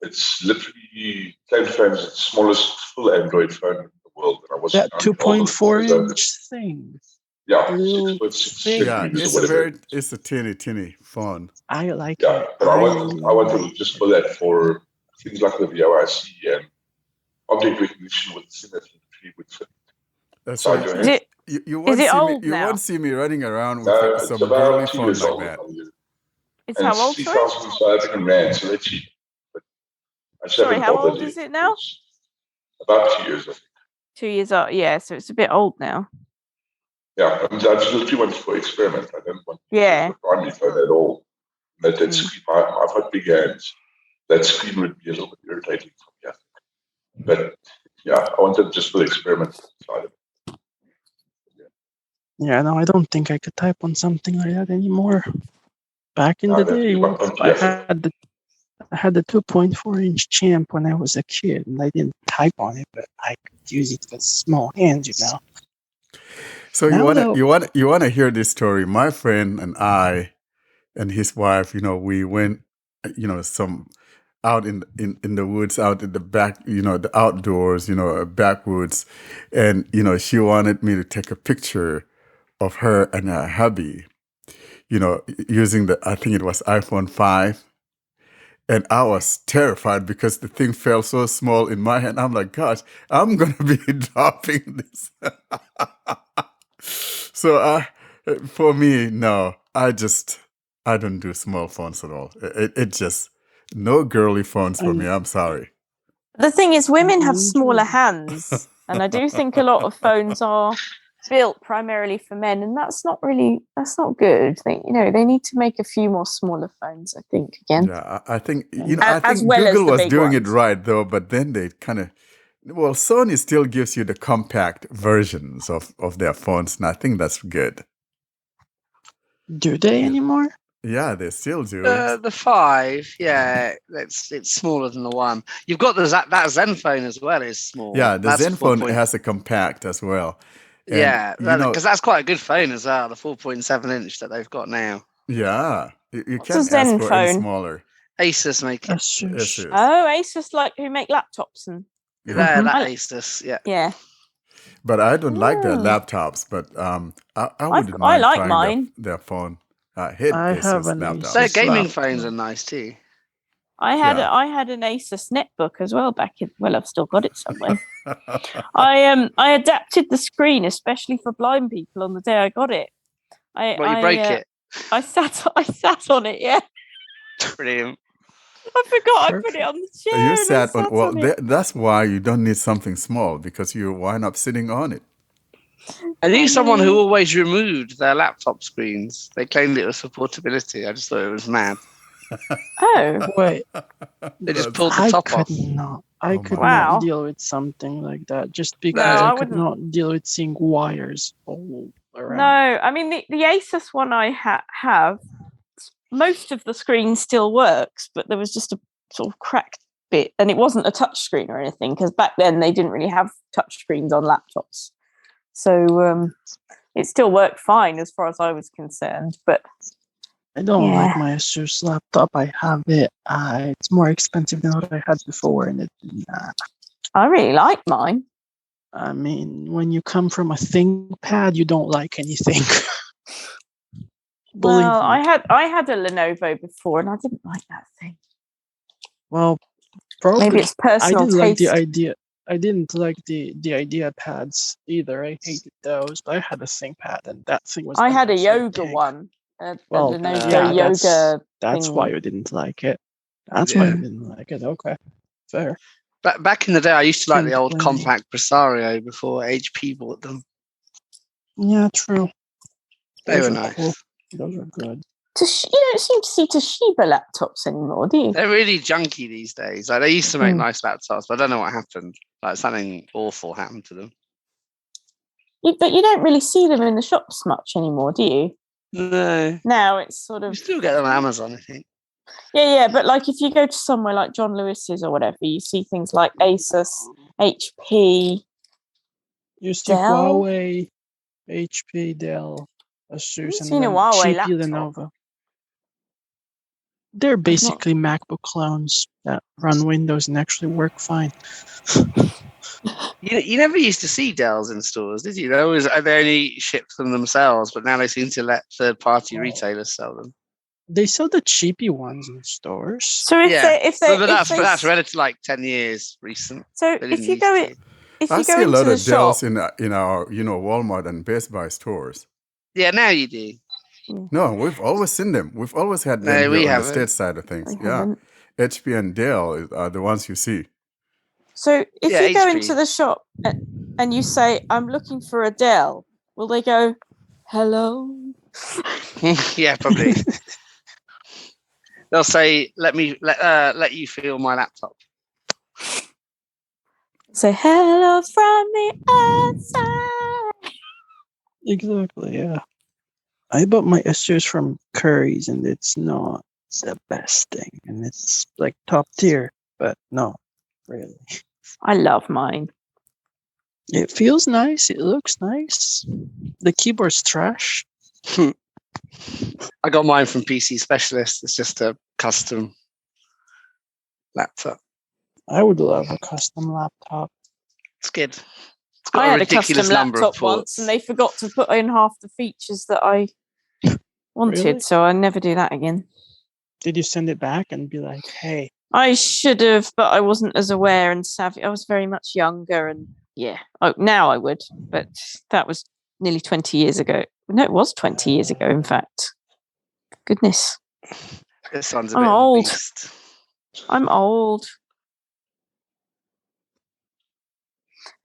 S5: It's literally claimed fame as the smallest full Android phone in the world. And I was
S6: that 2.4-inch thing.
S5: Yeah,
S6: Little
S5: 6.6
S6: thing.
S1: Yeah,
S5: centimeters.
S1: it's a teeny phone.
S6: I like
S5: Yeah,
S6: it.
S5: but I wanted just for that for things like the VOIC and object recognition with Symmetry would fit.
S1: That's
S5: Inside
S1: right.
S5: your
S4: Is
S5: hand.
S4: it?
S1: You won't
S4: Is it
S1: see
S4: old
S1: me. You
S4: now?
S1: won't see me running around with
S5: No, it's
S1: some
S5: about
S1: girly
S5: 2
S1: phone
S5: years
S1: like
S5: old.
S1: that.
S4: It's
S5: And
S4: how old?
S5: it's
S4: Sorry.
S5: 3,000 South African rand, so let's see. But I just
S4: Sorry,
S5: haven't
S4: how
S5: bothered
S4: old
S5: yet.
S4: is it now?
S5: It's about 2 years, I think.
S4: 2 years old. Yeah, so it's a bit old now.
S5: Yeah, I just literally want for experiment. I don't want to
S4: Yeah.
S5: use the primary phone at all. That screen, I've got big hands. That screen would be a little bit irritating for me, I think. But yeah, I wanted just for the experiment side of it.
S6: Yeah, no, I don't think I could type on something like that anymore. Back in the day, I had the 2.4-inch Champ when I was a kid, and I didn't type on it, but I could use it with small hands,
S1: So
S6: Now
S1: you want to hear this story? My friend and I and his wife, we went, some out in the woods, out in the back, the outdoors, backwoods, and she wanted me to take a picture of her and her hubby, using I think it was iPhone 5. And I was terrified because the thing felt so small in my hand. I'm like, gosh, I'm going to be dropping this. So for me, no, I don't do small phones at all. It just, no girly phones for me. I'm sorry.
S4: The thing is, women have smaller hands, and I do think a lot of phones are built primarily for men, and that's not good. They need to make a few more smaller phones, I think, again.
S1: Yeah, I think,
S4: As
S1: I think
S4: well as
S1: Google
S4: the
S1: was
S4: big
S1: doing it
S4: ones.
S1: right, though, but then they kind of, Sony still gives you the compact versions of their phones, and I think that's good.
S6: do they anymore?
S1: Yeah, they still do.
S2: The 5, yeah, it's smaller than the 1. You've got that Zenfone as well is small.
S1: Yeah, the
S2: That's
S1: Zenfone has a compact as well. And,
S2: yeah, because that's quite a good phone as well, the 4.7-inch that they've got now.
S1: Yeah, you
S4: What's
S1: can't
S4: a
S1: ask for any
S4: Zenfone?
S1: smaller.
S2: Asus make it.
S1: Asus.
S4: Oh, Asus, who make laptops and
S2: Yeah, that Asus, yeah.
S4: Yeah.
S1: But I don't like their laptops, but I wouldn't
S4: I
S1: mind
S4: like
S1: trying
S4: mine.
S1: their phone. I hate
S6: I
S1: Asus
S6: have an
S1: laptops.
S2: Their
S6: Asus
S2: gaming
S6: laptop.
S2: phones are nice too.
S4: I had an Asus netbook as well back in. Well, I've still got it somewhere. I adapted the screen especially for blind people on the day I got it.
S2: You break it.
S4: I sat on it. Yeah.
S2: Brilliant.
S4: I forgot I put it on the chair.
S1: You
S4: and I
S1: sat on,
S4: sat
S1: well,
S4: on it.
S1: that's why you don't need something small, because you wind up sitting on it.
S2: I knew someone who always removed their laptop screens. They claimed it was for portability. I just thought it was mad.
S4: Oh,
S6: Wait,
S2: They just
S1: That's-
S2: pulled the
S6: I
S2: top
S6: could
S2: off.
S6: not. I
S1: Oh
S6: could
S1: my
S6: not
S4: Wow.
S6: deal with something like that just because
S2: No,
S6: I
S4: I
S6: could
S4: wouldn't.
S6: not deal with seeing wires all around.
S4: No, I mean the Asus one I have, most of the screen still works, but there was just a sort of cracked bit, and it wasn't a touch screen or anything, because back then they didn't really have touch screens on laptops. So it still worked fine as far as I was concerned. But
S6: I don't
S4: Yeah.
S6: like my Asus laptop. I have it. It's more expensive than what I had before, and
S4: I really like mine.
S6: I mean, when you come from a ThinkPad, you don't like anything. Believe
S4: Well,
S6: me.
S4: I had a Lenovo before, and I didn't like that thing.
S6: Well, probably
S4: Maybe it's
S6: I
S4: personal
S6: didn't like the
S4: taste.
S6: idea. I didn't like the idea pads either. I hated those, but I had a ThinkPad, and that thing was.
S4: I
S6: an
S4: had a
S6: absolute
S4: yoga
S6: tank.
S4: one, a
S6: Well,
S4: Lenovo
S6: yeah,
S4: yoga.
S6: that's why
S4: thingy.
S6: you didn't like it. That's why
S2: Yeah.
S6: you didn't like it. Okay, fair.
S2: Back in the day, I used to like the
S6: Can't
S2: old
S6: blame you.
S2: compact Presario before HP bought them.
S6: Yeah, true.
S2: They
S6: Those
S2: were
S6: are
S2: nice.
S6: cool. Those are good.
S4: You don't seem to see Toshiba laptops anymore, do you?
S2: They're really junky these days. Like they used to make
S4: Mm.
S2: nice laptops, but I don't know what happened. Like something awful happened to them.
S4: But you don't really see them in the shops much anymore, do you?
S2: No,
S4: Now it's sort
S2: you
S4: of
S2: still get them on Amazon, I think.
S4: yeah. But like if you go to somewhere like John Lewis's or whatever, you see things like Asus, HP.
S6: You see
S4: Dell?
S6: Huawei, HP, Dell, Asus, and
S4: seen a
S6: then
S4: Huawei
S6: cheapy
S4: laptop.
S6: Lenovo. They're basically MacBook clones that run Windows and actually work fine.
S2: You never used to see Dells in stores, did you? They only shipped them themselves, but now they seem to let third-party retailers sell them.
S6: They sell the cheapy ones in stores.
S4: So if
S2: that's relative like 10 years recent.
S4: So
S2: They
S4: if
S2: didn't
S4: you
S2: used
S4: go
S2: to.
S4: in, if
S1: I
S4: you
S1: see
S4: go
S1: a lot
S4: into the
S1: of
S4: shop,
S1: Dells in our Walmart and Best Buy stores.
S2: Yeah, now you do.
S1: No, we've always seen them. We've always had them
S2: No, we
S1: here on the
S2: haven't.
S1: state side of things.
S4: We
S1: Yeah,
S4: haven't.
S1: HP and Dell are the ones you see.
S4: So if
S2: Yeah,
S4: you go
S2: HP.
S4: into the shop and you say, "I'm looking for a Dell," will they go, "Hello"?
S2: Yeah, probably. They'll say, let you feel my laptop."
S4: Say hello from the outside.
S6: Exactly, yeah. I bought my Asus from Curry's, and it's not the best thing, and it's like top tier, but no, really.
S4: I love mine.
S6: It feels nice. It looks nice. The keyboard's trash.
S2: I got mine from PC Specialist. It's just a custom laptop.
S6: I would love a custom laptop.
S2: It's good. It's got
S4: I
S2: a
S4: had a
S2: ridiculous
S4: custom
S2: number of
S4: laptop once,
S2: ports.
S4: and they forgot to put in half the features that I wanted,
S6: Really?
S4: so I never do that again.
S6: Did you send it back and be like, hey?
S4: I should have, but I wasn't as aware and savvy. I was very much younger, and yeah. Oh, now I would, but that was nearly 20 years ago. No, it was 20 years ago, in fact. Goodness.
S2: This one's a
S4: I'm
S2: bit
S4: old.
S2: of a beast.
S4: I'm old.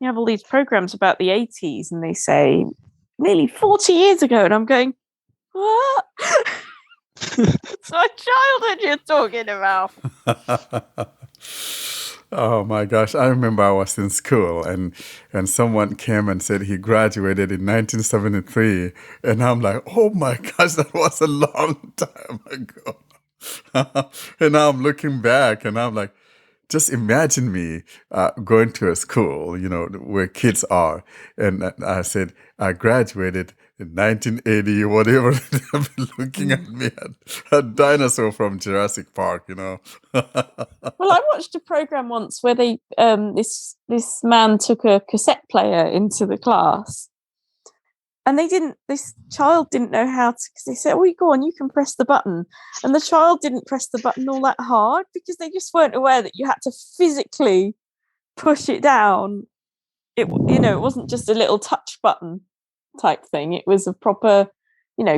S4: You have all these programs about the 80s, and they say nearly 40 years ago, and I'm going, what? It's my childhood you're talking about.
S1: Oh my gosh, I remember I was in school and someone came and said he graduated in 1973, and I'm like, oh my gosh, that was a long time ago. And now I'm looking back and I'm like, just imagine me going to a school, where kids are, and I said I graduated in 1980, whatever. They'll be looking at me, a dinosaur from Jurassic Park,
S4: Well, I watched a program once where they this man took a cassette player into the class, and this child didn't know how to, because they said, "Oh, you go on, you can press the button," and the child didn't press the button all that hard because they just weren't aware that you had to physically push it down. It wasn't just a little touch button type thing. It was a proper,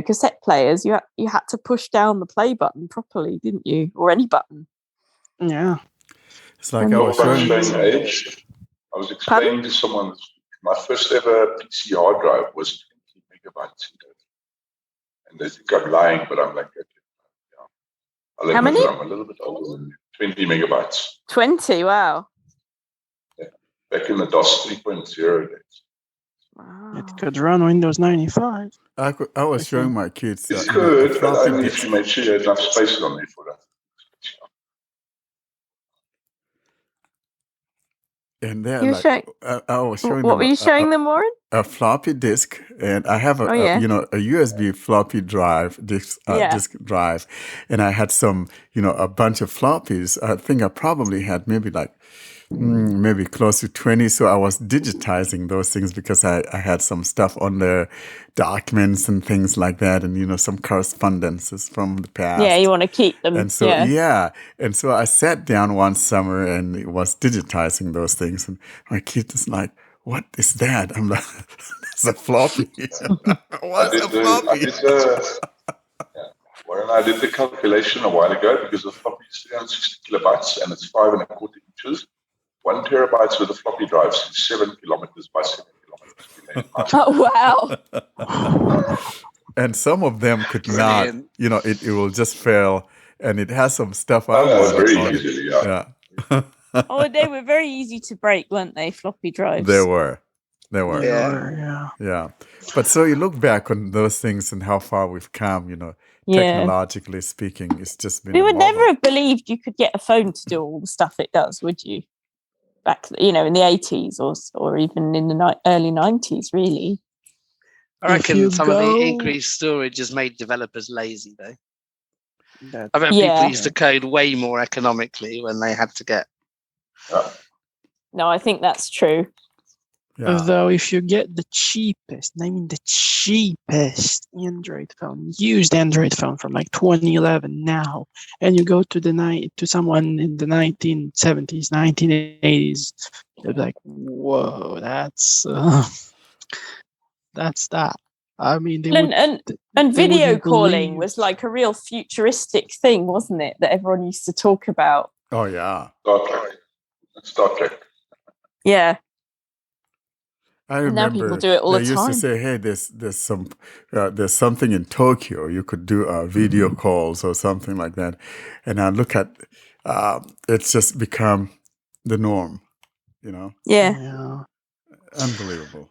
S4: cassette players. You had to push down the play button properly, didn't you? Or any button.
S6: Yeah.
S1: It's like
S4: And
S1: I
S4: it
S1: was
S5: Talk about
S1: showing.
S5: showing age. I was explaining to someone my first ever PC hard drive was 20 megabytes. And they think I'm lying, but I'm like, okay, yeah. I'll
S4: How
S5: admit
S4: many?
S5: that I'm a little bit older than you. 20 megabytes.
S4: 20. Wow.
S5: Back in the DOS 3.0 days.
S4: Wow.
S6: It could run Windows 95.
S1: I was showing my kids,
S5: It's
S1: a
S5: good, but
S1: floppy
S5: only
S1: disk.
S5: if you make sure you have enough space on there for that.
S1: And they're
S4: You were
S1: like,
S4: showing,
S1: I was showing
S4: what
S1: them
S4: were you showing them, Warren?
S1: a floppy disk, and I have
S4: Oh, yeah.
S1: a USB floppy drive, disk drive, and I had some, a bunch of floppies. I think I probably had maybe like maybe close to 20. So I was digitizing those things because I had some stuff on there, documents and things like that, and some correspondences from the past.
S4: Yeah, you want to keep them.
S1: And so, and so I sat down one summer and was digitizing those things. And my kid is like, "What is that?" I'm like, "It's a floppy." What's a floppy?
S5: Warren, I did the calculation a while ago because the floppy is 360 kilobytes and it's 5.25 inches. 1 terabyte with a floppy drive is 7 kilometers by 7 kilometers.
S4: Oh, wow.
S1: And some of them could
S2: Brilliant.
S1: not, it will just fail. And it has some stuff I
S5: Oh,
S1: wanted
S5: very
S1: on
S5: easily,
S1: it.
S5: yeah.
S4: Oh, they were very easy to break, weren't they? Floppy drives.
S1: They were.
S2: Yeah.
S1: But so you look back on those things and how far we've come, technologically speaking, it's just been
S4: We would
S1: marvel.
S4: never have believed you could get a phone to do all the stuff it does, would you? Back, in the 80s or even in the early 90s, really.
S2: I reckon some of the increased storage has made developers lazy, though. I bet people used to code way more economically when they had to get.
S4: No, I think that's true.
S1: Yeah.
S6: Though if you get the cheapest Android phone, used Android phone from like 2011 now, and you go to someone in the 1970s, 1980s, they're like, "Whoa, that's that." I mean,
S4: and video calling was like a real futuristic thing, wasn't it? That everyone used to talk about.
S1: Oh yeah,
S5: Star Trek.
S4: Yeah.
S1: I remember
S4: now people do it all the time.
S1: They used to say, "Hey, there's something in Tokyo. You could do video calls or something like that." And I look at it's just become the norm,
S4: Yeah.
S1: Unbelievable.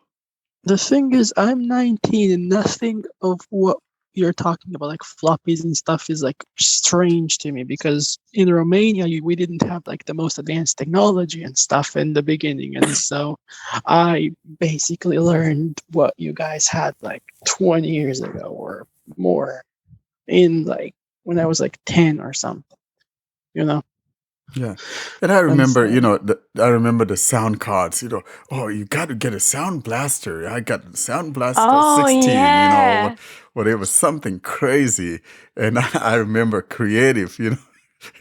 S6: The thing is, I'm 19 and nothing of what you're talking about, like floppies and stuff, is like strange to me, because in Romania we didn't have like the most advanced technology and stuff in the beginning, and so I basically learned what you guys had like 20 years ago or more in like when I was like 10 or something,
S1: Yeah, and I remember, I remember the sound cards. Oh, you got to get a Sound Blaster. I got Sound Blaster 16.
S4: Yeah.
S1: Whatever, something crazy. And I remember Creative.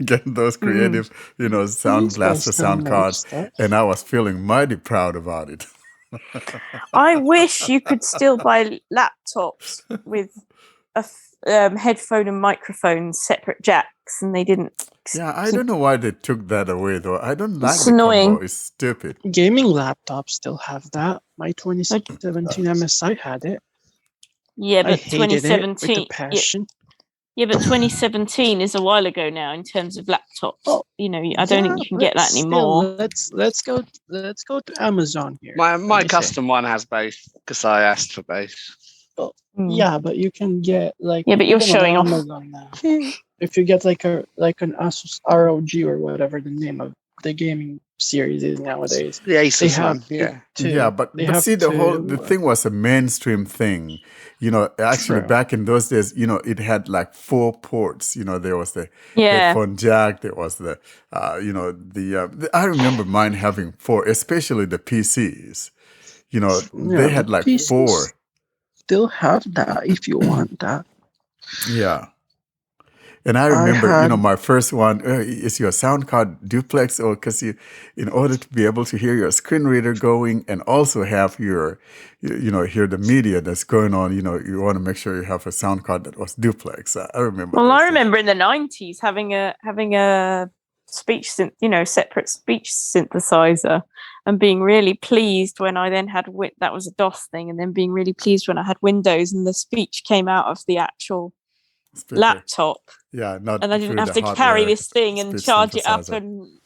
S1: Getting those Creative, Sound Blaster sound cards, and I was feeling mighty proud about it.
S4: I wish you could still buy laptops with a headphone and microphone separate jacks, and they didn't.
S1: Yeah, I don't know why they took that away, though. I don't like
S4: It's
S1: the
S4: annoying.
S1: combo. It's stupid.
S6: Gaming laptops still have that. My 2017 MSI had it.
S4: Yeah, but
S6: I hated
S4: 2017
S6: it with a passion.
S4: Yeah, but 2017 is a while ago now in terms of laptops. I don't think you can get that anymore.
S6: Let's go to Amazon here.
S2: My custom one has both because I asked for both.
S6: Yeah, but you can get like
S4: but you're showing off
S6: Amazon now. If you get like an Asus ROG or whatever the name of the gaming series is nowadays,
S2: the Asus one,
S1: yeah. But see, the thing was a mainstream thing. Actually, back in those days, it had like 4 ports. There was the headphone jack. There was the, I remember mine having 4, especially the PCs. They had like
S6: PCs
S1: 4.
S6: Still have that if you want that.
S1: Yeah. And I remember, my first one is your sound card duplex, or because in order to be able to hear your screen reader going and also have your, hear the media that's going on, you want to make sure you have a sound card that was duplex. I remember.
S4: Well, I remember in the 90s having a separate speech synthesizer, and being really pleased when I then had that was a DOS thing, and then being really pleased when I had Windows and the speech came out of the actual
S1: Speaker.
S4: laptop.
S1: Yeah, not
S4: and I didn't
S1: through
S4: have
S1: the
S4: to carry
S1: hardware
S4: this thing and
S1: speech
S4: charge it up,
S1: synthesizer.
S4: and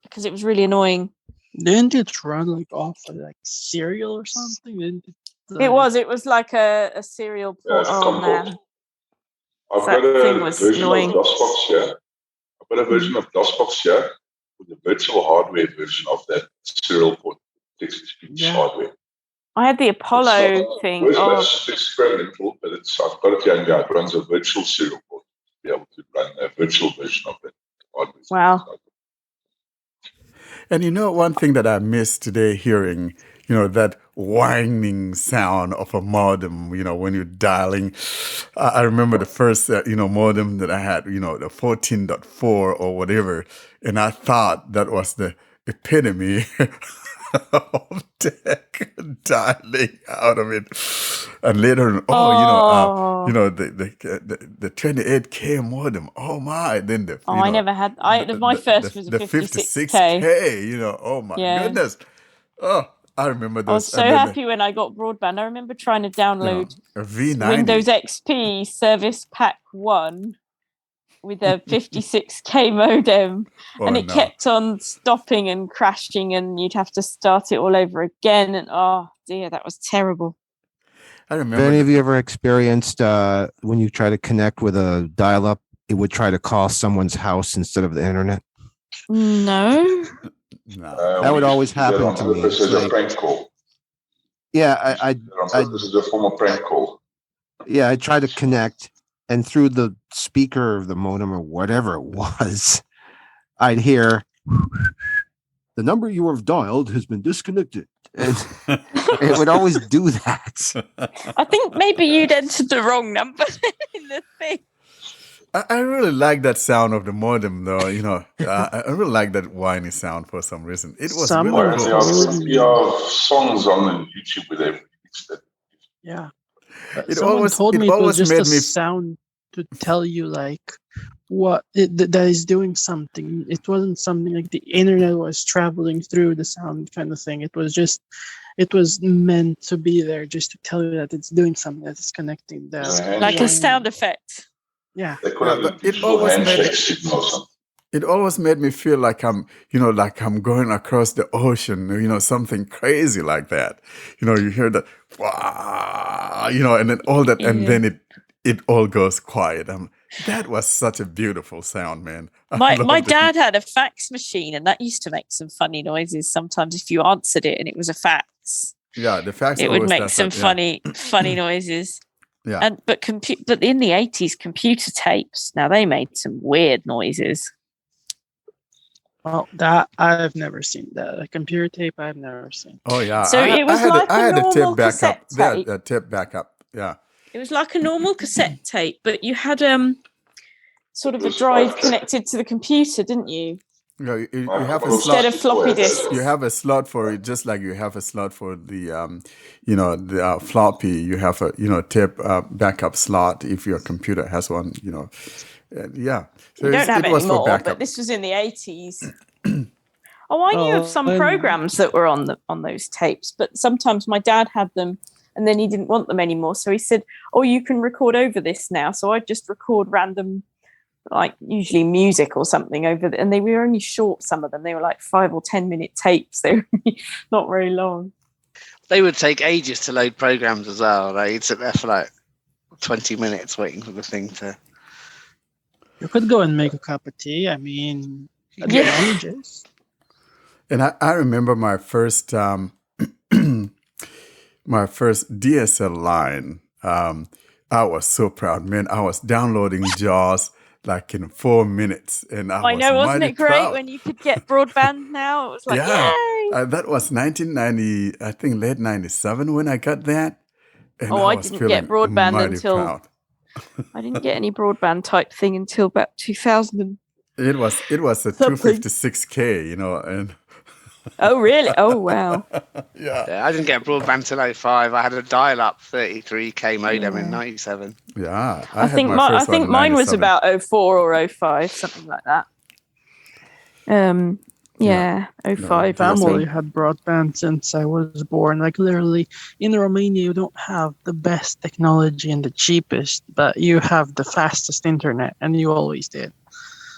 S4: because it was really annoying.
S6: Didn't it run like off of like serial or something? Didn't it,
S4: It was like a serial port.
S5: Yeah,
S4: Oh man,
S5: I've
S4: that
S5: got
S4: thing
S5: a
S4: was
S5: version
S4: annoying.
S5: of DOSBox here. I've got a version of DOSBox here with the virtual hardware version of that serial port text-to-speech hardware.
S4: I had the Apollo thing.
S5: It's experimental, but I've got it here, and it runs a virtual serial port to be able to run a virtual version of that hardware.
S4: Wow.
S1: And one thing that I missed today hearing, that whining sound of a modem, when you're dialing. I remember the first, modem that I had, the 14.4 or whatever. And I thought that was the epitome of tech dialing out of it. And later on, the 28K modem. Oh my! Then
S4: I never had. My first was a 56K.
S1: Oh my goodness! Oh, I remember those.
S4: I was so happy when I got broadband. I remember trying to download
S1: a V90
S4: Windows XP Service Pack 1 with a 56K modem, and it kept on stopping and crashing, and you'd have to start it all over again. And oh dear, that was terrible.
S1: I remember.
S8: Have any of you ever experienced when you try to connect with a dial-up, it would try to call someone's house instead of the internet?
S4: No.
S8: That would always happen to me.
S5: This is a prank call.
S8: Yeah,
S5: this is a form of prank call.
S8: Yeah, I tried to connect, and through the speaker of the modem or whatever it was, I'd hear, "The number you have dialed has been disconnected." And it would always do that.
S4: I think maybe you'd entered the wrong number in the thing.
S1: I really like that sound of the modem, though. I really like that whiny sound for some reason. It was really cool.
S5: There are songs on YouTube where they've fixed it.
S6: Yeah. Someone told me it was just a sound to tell you like what that is doing something. It wasn't something like the internet was traveling through the sound kind of thing. It was meant to be there just to tell you that it's doing something, that it's connecting.
S4: Like a sound effect.
S6: Yeah.
S1: It always made me feel like I'm going across the ocean, something crazy like that. You hear that, and then all that, and then it all goes quiet. That was such a beautiful sound, man.
S4: My dad had a fax machine, and that used to make some funny noises sometimes if you answered it and it was a fax.
S1: Yeah, the fax.
S4: It would make some funny noises.
S1: Yeah.
S4: But in the 80s, computer tapes, now they made some weird noises.
S6: Well, that I've never seen. That a computer tape I've never seen.
S1: Oh yeah.
S4: So it was like a normal cassette tape.
S1: A tape backup. Yeah.
S4: It was like a normal cassette tape, but you had sort of a drive connected to the computer, didn't you?
S1: You have a slot
S4: instead of floppy disks.
S1: You have a slot for it, just like you have a slot for the the floppy. You have a tape backup slot if your computer has one. Yeah. So
S4: you don't have it anymore, but this was in the 80s. I knew of some programs that were on those tapes, but sometimes my dad had them, and then he didn't want them anymore. So he said, "Oh, you can record over this now." So I'd just record random, like usually music or something over and they were only short. Some of them, they were like 5 or 10 minute tapes. They were not very long.
S2: They would take ages to load programs as well. You'd sit there for like 20 minutes waiting for the thing to.
S6: You could go and make a cup of tea. I mean, advantages.
S1: And I remember my first DSL line. I was so proud, man. I was downloading JAWS like in 4 minutes, and I
S4: know, wasn't it great
S1: proud.
S4: when you could get broadband now? It was like, yay!
S1: That was 1990, I think late 97 when I got that. And
S4: I didn't get broadband until
S1: proud.
S4: I didn't get any broadband type thing until about 2000.
S1: It was a 256K, and.
S4: Oh really? Oh wow!
S2: Yeah, I didn't get broadband till 05. I had a dial-up 33K modem in 97.
S1: Yeah,
S4: I think mine was about 04 or 05, something like that. Yeah,
S1: No,
S4: 05.
S1: no,
S6: Family
S4: maybe.
S6: had broadband since I was born. Like literally, in Romania, you don't have the best technology and the cheapest, but you have the fastest internet, and you always did.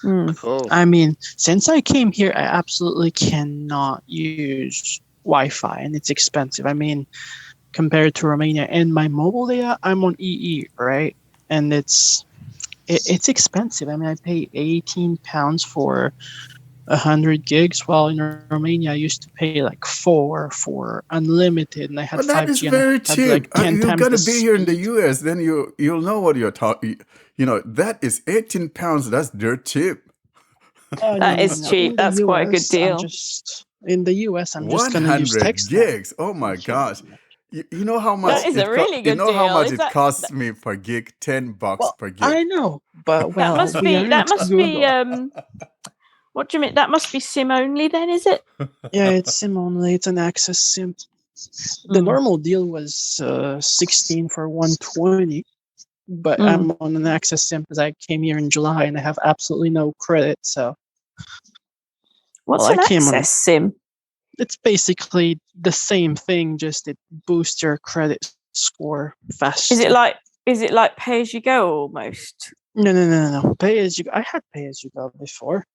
S2: Cool.
S6: I mean, since I came here, I absolutely cannot use Wi-Fi, and it's expensive. I mean, compared to Romania and my mobile data, I'm on EE, right? And it's expensive. I mean, I pay £18 for 100 gigs, while in Romania I used to pay like 4 for unlimited, and I had
S1: but that is
S6: 5G and I
S1: very
S6: had like
S1: cheap.
S6: 10
S1: You
S6: times
S1: got
S6: the
S1: to be here in the
S6: speed.
S1: U.S., then you'll know what you're talking. You know, that is 18 pounds. That's dirt cheap.
S6: Oh,
S4: That is
S6: no.
S4: cheap. That's quite a good deal.
S6: In the US, I'm just gonna use
S1: 100
S6: text line.
S1: gigs. Oh my
S6: And here,
S1: gosh. You know how much
S4: That is a really
S1: you
S4: good
S1: know how
S4: deal.
S1: much
S4: Is
S1: it
S4: that
S1: costs me per gig? $10
S6: well,
S1: per
S6: I
S1: gig.
S6: know, but
S4: that
S6: well,
S4: must
S6: we
S4: be
S6: aren't Google.
S4: what do you mean? That must be SIM only then, is it?
S6: Yeah, it's SIM only. It's an access SIM. The
S4: Mm.
S6: normal deal was 16 for 120, but
S4: Mm.
S6: I'm on an access SIM because I came here in July and I have absolutely no credit. So,
S4: What's
S6: well,
S4: an
S6: I came on.
S4: access SIM?
S6: It's basically the same thing, just it boosts your credit score faster.
S4: Is it like pay as you go almost?
S6: No. Pay as you go. I had pay as you go before.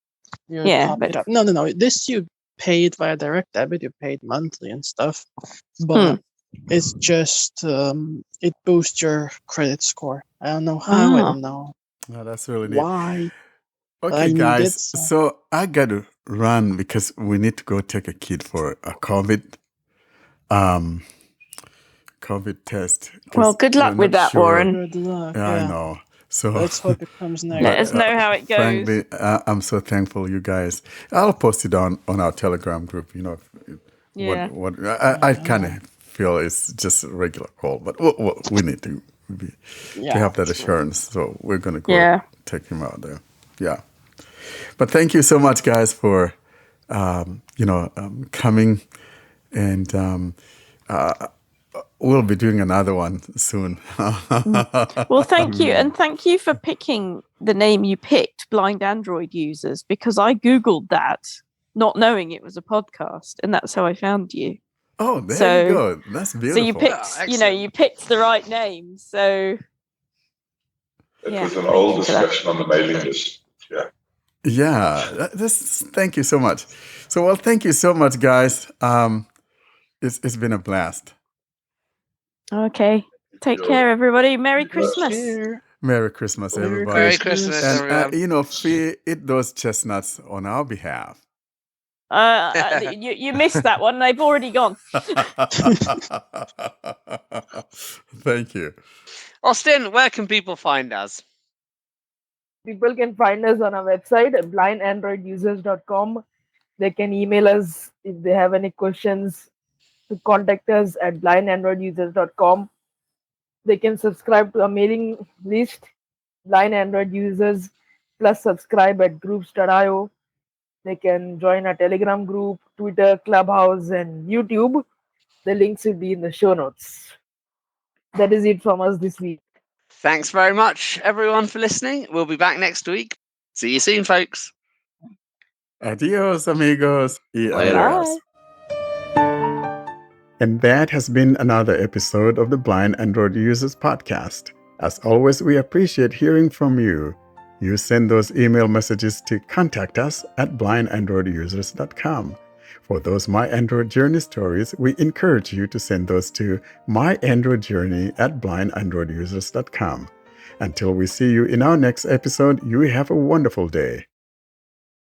S6: You
S4: Yeah,
S6: top
S4: but
S6: it up. No. This you paid via direct debit. You paid monthly and stuff, but it's just it boosts your credit score. I don't know how. I don't know
S1: Oh, that's really neat.
S6: why.
S1: Okay,
S6: I need
S1: guys.
S6: it.
S1: So I got to run because we need to go take a kid for a COVID test. 'Cause
S4: well, good
S1: we're
S4: luck with
S1: not
S4: that,
S1: sure.
S4: Warren.
S6: Good luck.
S1: I
S6: Yeah.
S1: know. So
S6: Let's hope it comes
S4: Let
S6: negative.
S4: us know how it goes.
S1: frankly, I'm so thankful you guys. I'll post it on our Telegram group. You know,
S4: Yeah.
S1: what I kind of feel it's just a regular call, but we need to have that assurance. So we're gonna go take him out there. Yeah. But thank you so much, guys, for coming, and we'll be doing another one soon.
S4: Well, thank you, and thank you for picking the name you picked, Blind Android Users, because I googled that, not knowing it was a podcast, and that's how I found you.
S1: Oh, there you go. That's beautiful.
S4: So you picked, you picked the right name. So
S5: it was an old discussion on the mailing list.
S1: Yeah. Thank you so much. So, well, thank you so much, guys. It's been a blast.
S4: Okay. Take care, everybody. Merry Christmas.
S1: Merry Christmas, everybody.
S2: Merry Christmas, everyone.
S1: And Fee, eat those chestnuts on our behalf.
S4: You missed that one. They've already gone.
S1: Thank you.
S2: Austin, where can people find us?
S3: People can find us on our website, blindandroidusers.com. They can email us if they have any questions to contact us at blindandroidusers.com. They can subscribe to our mailing list, Blind Android Users, plus subscribe at groups.io. They can join our Telegram group, Twitter, Clubhouse, and YouTube. The links will be in the show notes. That is it from us this week.
S2: Thanks very much, everyone, for listening. We'll be back next week. See you soon, folks.
S1: Adios, amigos.
S4: Bye.
S1: And that has been another episode of the Blind Android Users Podcast. As always, we appreciate hearing from you. You send those email messages to contact us at blindandroidusers.com. For those My Android Journey stories, we encourage you to send those to myandroidjourney at blindandroidusers.com. Until we see you in our next episode, you have a wonderful day.